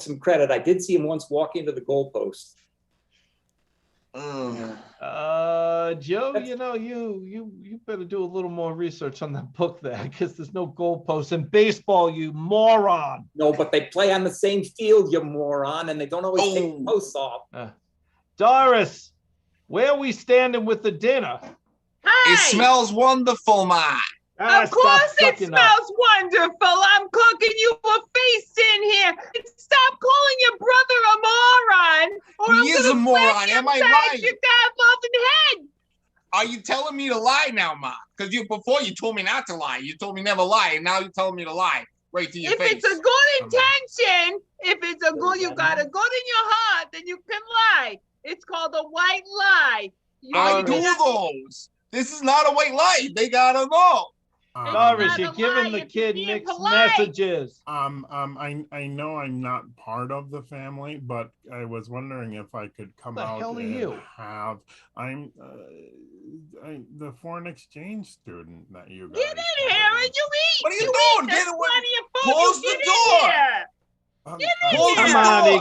some credit, I did see him once walk into the goalpost. Joe, you know, you better do a little more research on that book there, because there's no goalposts in baseball, you moron. No, but they play on the same field, you moron, and they don't always take the posts off. Doris, where are we standing with the dinner? Hi. It smells wonderful, Ma. Of course it smells wonderful. I'm cooking you a feast in here. Stop calling your brother a moron. Or He is a moron. Am I right? Your God-loving head. Are you telling me to lie now, Ma? Because before you told me not to lie. You told me never lie, and now you're telling me to lie right to your face. If it's a good intention, you got a good in your heart, then you can lie. It's called a white lie. I do those. This is not a white lie. They gotta know. Doris, you're giving the kid mixed messages. I know I'm not part of the family, but I was wondering if I could come out and have. I'm the foreign exchange student that you guys. Get in here and you eat. What are you doing? Get away. Close the door. Get in Close here. the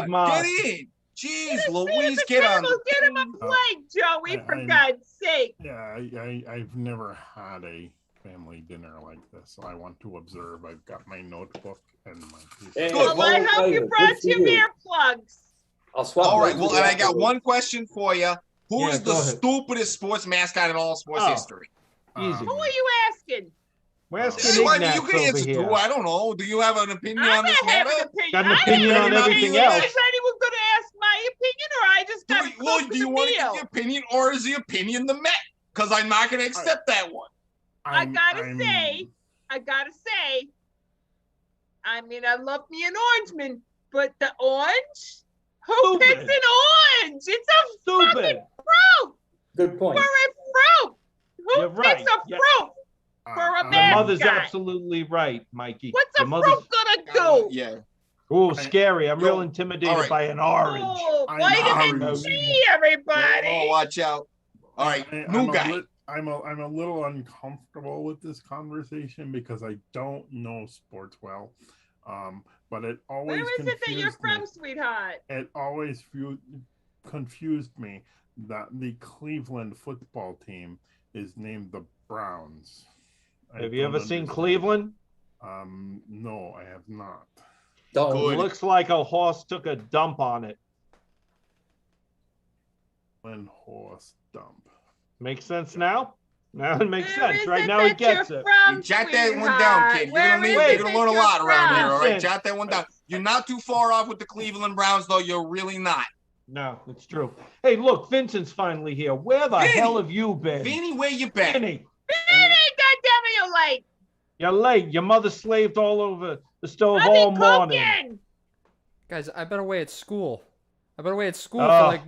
door. Get in. Jeez, Louise, get on. Get him a plate, Joey, for God's sake. Yeah, I've never had a family dinner like this, so I want to observe. I've got my notebook and my piece. Well, I hope you brought your earplugs. I'll swap. All right, well, and I got one question for you. Who is the stupidest sports mascot in all sports history? Easy. Who are you asking? We're asking you can answer too. I don't know. Do you have an opinion on this matter? Got an opinion on everything else. I said he was going to ask my opinion, or I just got to Well, do you want to give your opinion, or is the opinion the Met? Because I'm not going to accept that one. I gotta say, I mean, I love me an orangeman, but the orange? Who picks an orange? It's a fucking fruit. Good point. We're a fruit. Who picks a fruit? for a Your mascot. mother's absolutely right, Mikey. What's a Your mother's... fruit gonna do? Yeah. Ooh, scary. I'm real intimidated all right. by an orange. Oh, vitamin C, everybody. Oh, watch out. All right, new guy. I'm a little uncomfortable with this conversation because I don't know sports well. But it always Where is it that you're from, sweetheart? It always confused me that the Cleveland football team is named the Browns. Have you ever seen Cleveland? No, I have not. It looks like a horse took a dump on it. When horse dump. Makes sense now? Now it makes Where sense. is Right it now he that gets you're it. from, Jot that one sweetheart? down, kid. Where is You're it gonna that learn a you're lot around here, all from? right? Jot that one down. You're not too far off with the Cleveland Browns, though. You're really not. No, it's true. Hey, look, Vincent's finally here. Where the hell have you been? Vinny, where you been? Vinny, Vinny, goddammit, you're late. you're late. Your mother slaved all over the stove I've all been morning. cooking. Guys, I've been away at school. I've been away at school Oh. for like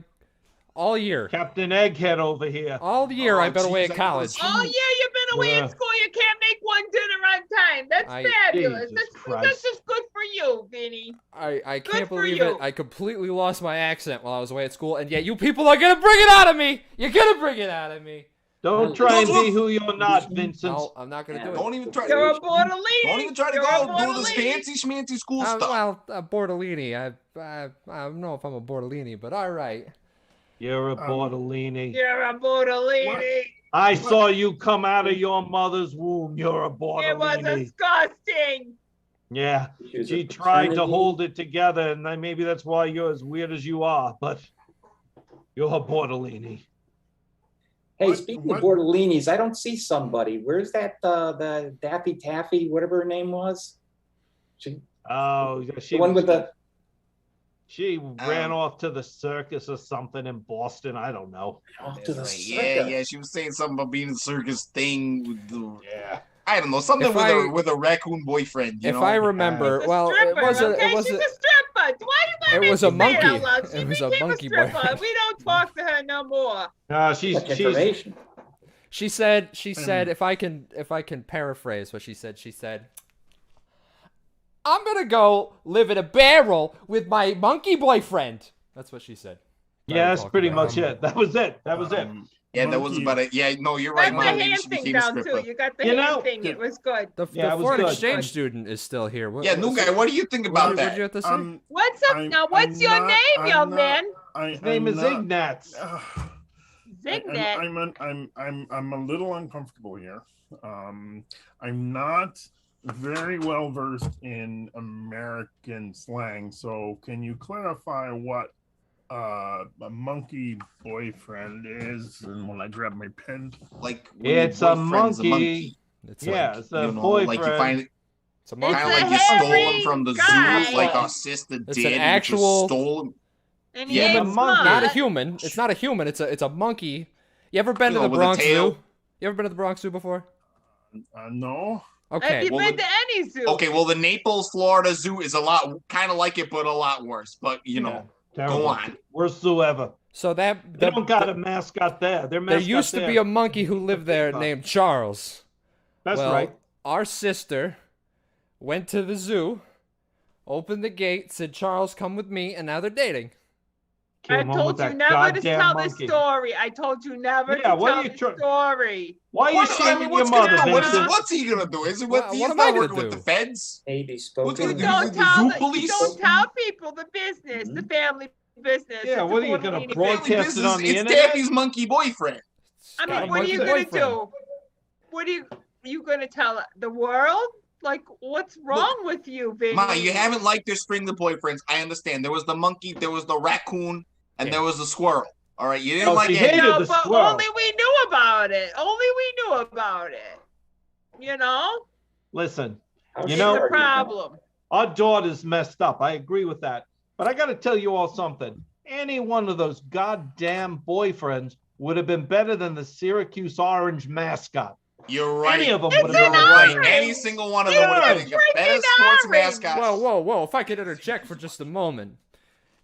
all year. Captain Egghead over here. All year I've been away at college. Oh, yeah, you've been away at school. You can't make one dinner on time. That's fabulous. Jesus That's Christ. just good for you, Vinny. I Good can't for believe you. it. I completely lost my accent while I was away at school, and yet you people are gonna bring it out of me. You're gonna bring it out of me. Don't try and be who you're not, Vincent. No, I'm not gonna do it. Don't even try. You're a Bortellini. Don't even try to You're a go do this Bortellini. fancy schmancy school stuff. Well, Bortellini. I don't know if I'm a Bortellini, but all right. You're a Bortellini. You're a Bortellini. I saw you come out of your mother's womb. You're a Bortellini. It was disgusting. Yeah, she tried to hold it together, and then maybe that's why you're as weird as you are, but you're a Bortellini. Hey, speaking of Bortellinis, I don't see somebody. Where's that, the Daffy Taffy, whatever her name was? Oh, The one with the... She ran off to the circus or something in Boston. I don't know. Off to the Yeah, she was saying something about being in the circus thing with the... Yeah. I don't know, something If with a raccoon boyfriend. You If know? I remember, well, it wasn't. Okay, It wasn't. she's a stripper. Why do you It was a say monkey. out loud? She It was a became monkey stripper. boyfriend. We don't talk to her no more. She said, if I can paraphrase what she said, I'm gonna go live in a barrel with my monkey boyfriend. That's what she said. Yeah, that's pretty much it. That was it. That was it. Yeah, that was about it. Yeah, no, you're right. That's the Mom. Maybe hand she thing became a down stripper. too. You got the You hand know- thing. It was good. The Yeah, it was foreign good. exchange student is still here. Yeah, new guy, what do you think about What that? did you have to say? What's up now? What's your name, young man? His name is Ignatz. Zignet. I'm a little uncomfortable here. I'm not very well versed in American slang, so can you clarify what a monkey boyfriend is? And when I grab my pen, like It's a monkey. It's Yeah, it's a you know, boyfriend. like you find it It's a kind monkey. of like a you stole hairy him from the guy. zoo, like our sister It's did. an you just actual- stole him. And Yeah, he the ain't monkey. Not a smart. human. It's not a human. It's a monkey. You ever been to the With a Bronx tail. Zoo? You ever been to the Bronx Zoo before? no. Have Okay. you Well, been to any zoo? Okay, well, the Naples, Florida Zoo is a lot kind of like it, but a lot worse. But you know, Terrible. go on. Worst zoo ever. So that They don't got a mascot there. Their there mascot used to be there. a monkey who lived there named Charles. That's well, right. Our sister went to the zoo, opened the gate, said, "Charles, come with me," and now they're dating. I Came home told with you that never to goddamn tell monkey. the story. I told you never Yeah, to what are tell you the trying- story. Why are you What, I shaming mean, your what's gonna mother, do? Vincent? What's he gonna do? Is it what? What He's am I not gonna working with do? the feds. Maybe What's spoken. gonna do? Don't The tell zoo the, police? don't tell people the business, the family business. Yeah, It's what a are you gonna Bortellini broadcast business. it on the it's internet? Daffy's monkey boyfriend. I Got a mean, what are you monkey gonna boyfriend. do? What are you gonna tell the world? Like, what's wrong with you, Vinny? Ma, you haven't liked their string of boyfriends. I understand. There was the monkey, there was the raccoon, and there was the squirrel. All right, you didn't Oh, like she any. hated No, the but squirrel. only we knew about it. Only we knew about it. You know? Listen, How you It's know, a problem. our daughter's messed up. I agree with that. But I got to tell you all something. Any one of those goddamn boyfriends would have been better than the Syracuse Orange mascot. You're right. Any of them It's would have an been right. better. Any single one of It's them would have a been a better freaking sports orange. mascot. Whoa! If I could interject for just a moment,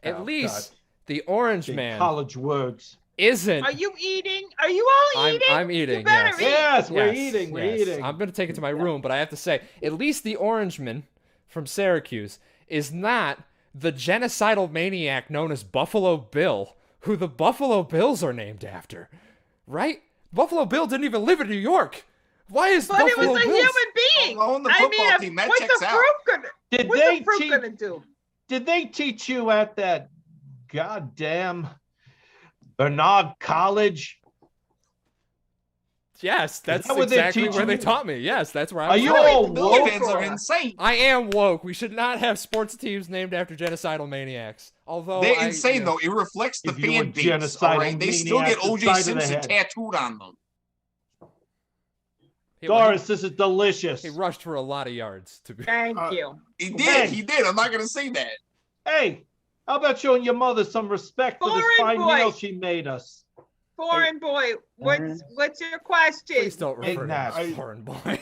at Oh, least God. the Orange Big Man college words. isn't. Are you eating? Are you all eating? I'm eating. You better eat. Yes, we're eating. We're Yes. eating. I'm gonna take it to my room, but I have to say, at least the Orangeman from Syracuse is not the genocidal maniac known as Buffalo Bill, who the Buffalo Bills are named after, right? Buffalo Bill didn't even live in New York. Why is But Buffalo it was a Bills? human being. On the I football mean, team, that what's checks the out. fruit gonna? What's the fruit gonna do? Did they teach you at that goddamn Bernard College? Yes, that's that what they exactly teach where they you? taught me. Yes, that's where I Are was. you raised. all Billy woke? fans are insane. I am woke. We should not have sports teams named after genocidal maniacs. Although They're insane though. It reflects the If you were fan base. All right, they still maniac, get the OJ side of the Simpson head. tattooed on them. Doris, this is delicious. He rushed for a lot of yards. To be. Thank you. He did. He did. I'm not gonna say that. Hey, how about showing your mother some respect for this Foreign fine boy. meal she made us? Foreign boy, what's your question? Please don't refer to him Ignat. as foreign boy.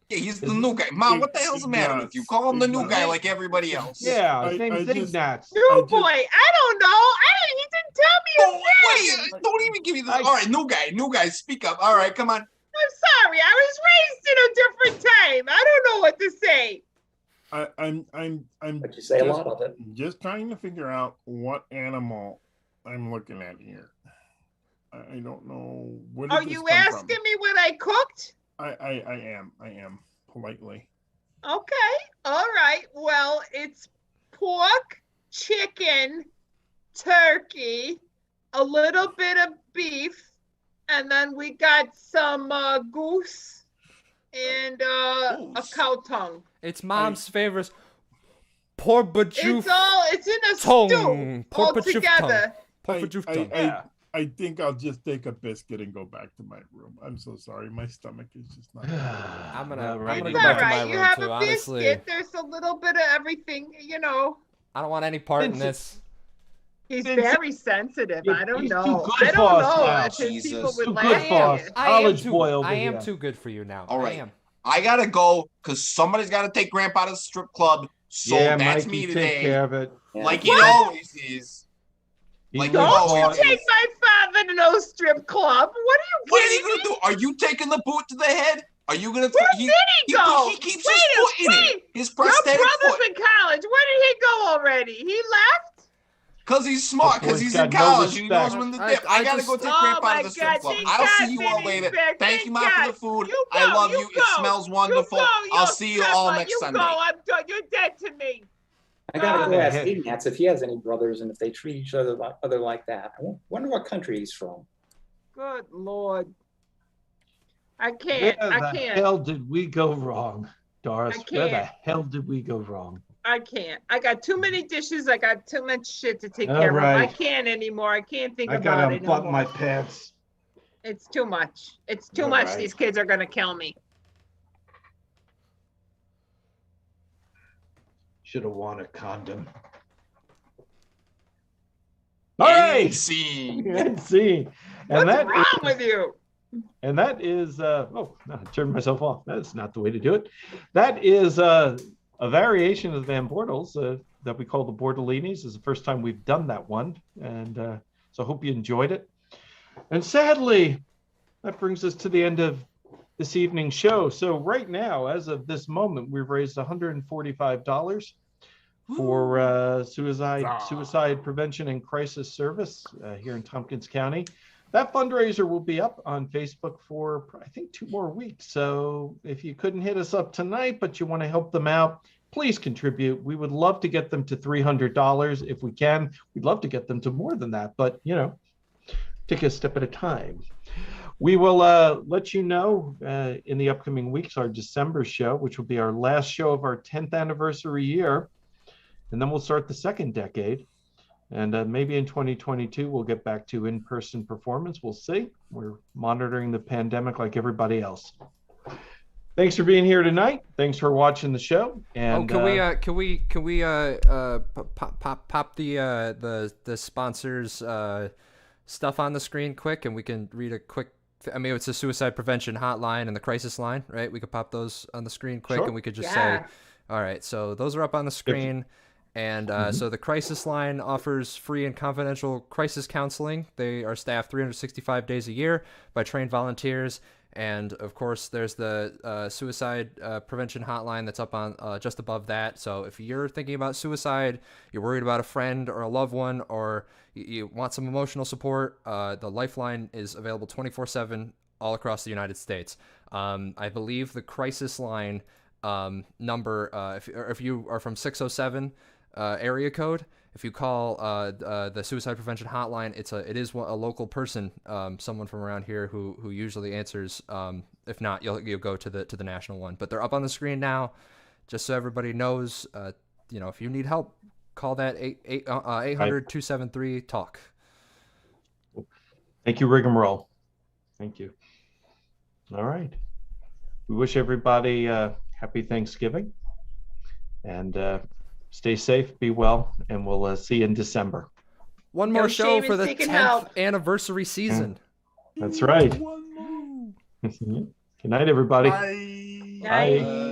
Yeah, he's the new guy. Mom, what the hell's the matter with you? Call him the new guy like everybody else. Yeah, his name is I just- Ignat. New boy, I don't know. He didn't tell me his name. Don't even give me this. All right, new guy, speak up. All right, come on. I'm sorry. I was raised in a different time. I don't know what to say. I'm But you say a lot of it. just trying to figure out what animal I'm looking at here. I don't know. Where did Are this you come asking from? me what I cooked? I am politely. Okay. All right. Well, it's pork, chicken, turkey, a little bit of beef, and then we got some goose and a cow tongue. It's mom's favorite. Pork It's in a tongue. stew Pork all bajoof together. tongue. I think I'll just take a biscuit and go back to my room. I'm so sorry. My stomach is just not. I'm gonna go It's back all to my right. You room have too. a Honestly, biscuit. There's a little bit of everything, you know. I don't want any part in this. He's Vincent, very sensitive. I don't he's know. too good I for don't us know now. if his people Jesus. would Too laugh good for at us. you. College boy over I am here. too good for you now. All I right. am. I gotta go because somebody's gotta take Grandpa to the strip club. So Yeah, that's Mikey, me take today. care of it. Like he What? always is. He Like, lives Don't you far- take my father to no strip club. What are you What are kidding you me? gonna do? Are you taking the boot to the head? Are you gonna? Where did he go? He keeps his foot in it. His Your prosthetic brother's foot. in college. Where did he go already? He left? Because he's smart. Because Boy's he's in got no college. and he knows respect. when to I- dip. I, I gotta just- go take Oh Grandpa my to the strip God, club. thank I'll God see you all Vinny's later. back. Thank you, Mom, for God. the food. You I go, love you you. It go. smells You wonderful. go, I'll you see you all stripper. next You Sunday. go. I'm done. You're dead to me. I gotta go Oh. ask Ignatz if he has any brothers and if they treat each other like that. I wonder what country he's from. Good Lord. I Where can't. I the can't. hell did we go wrong, Doris? I Where the can't. hell did we go wrong? I can't. I got too many dishes. I got too much shit to take All care of. I right. can't anymore. I can't think I about gotta it no unbutton more. my pants. It's too much. It's too All much. right. These kids are gonna kill me. Should have worn a condom. All right. Scene. Good scene. What's And that wrong is- with you? And that is, oh, no, I turned myself off. That's not the way to do it. That is a variation of the Van Bortels that we call the Bortellinis. This is the first time we've done that one. And so I hope you enjoyed it. And sadly, that brings us to the end of this evening's show. So right now, as of this moment, we've raised $145 for suicide prevention and crisis service here in Tompkins County. That fundraiser will be up on Facebook for, I think, 2 more weeks. So if you couldn't hit us up tonight, but you want to help them out, please contribute. We would love to get them to $300 if we can. We'd love to get them to more than that, but, you know, take a step at a time. We will let you know in the upcoming weeks, our December show, which will be our last show of our 10th anniversary year. And then we'll start the second decade. And maybe in 2022, we'll get back to in-person performance. We'll see. We're monitoring the pandemic like everybody else. Thanks for being here tonight. Thanks for watching the show. And can we pop the sponsors stuff on the screen quick, and we can read a quick. I mean, it's a suicide prevention hotline and the crisis line, right? We could pop those on the screen quick, Sure. and we could just Yeah. say, all right, so those are up on the screen. And so the crisis line offers free and confidential crisis counseling. They are staffed 365 days a year by trained volunteers. And of course, there's the suicide prevention hotline that's up on just above that. So if you're thinking about suicide, you're worried about a friend or a loved one, or you want some emotional support, the Lifeline is available 24/7 all across the United States. I believe the crisis line number, if you are from 607 area code, if you call the suicide prevention hotline, it is a local person, someone from around here who usually answers. If not, you'll go to the national one. But they're up on the screen now, just so everybody knows. If you need help, call that 800-273-TALK. Thank you, Rigamarole. Thank you. All right. We wish everybody happy Thanksgiving, and stay safe, be well, and we'll see you in December. One more show for the 10th anniversary season. That's right. Good night, everybody. Bye. Bye.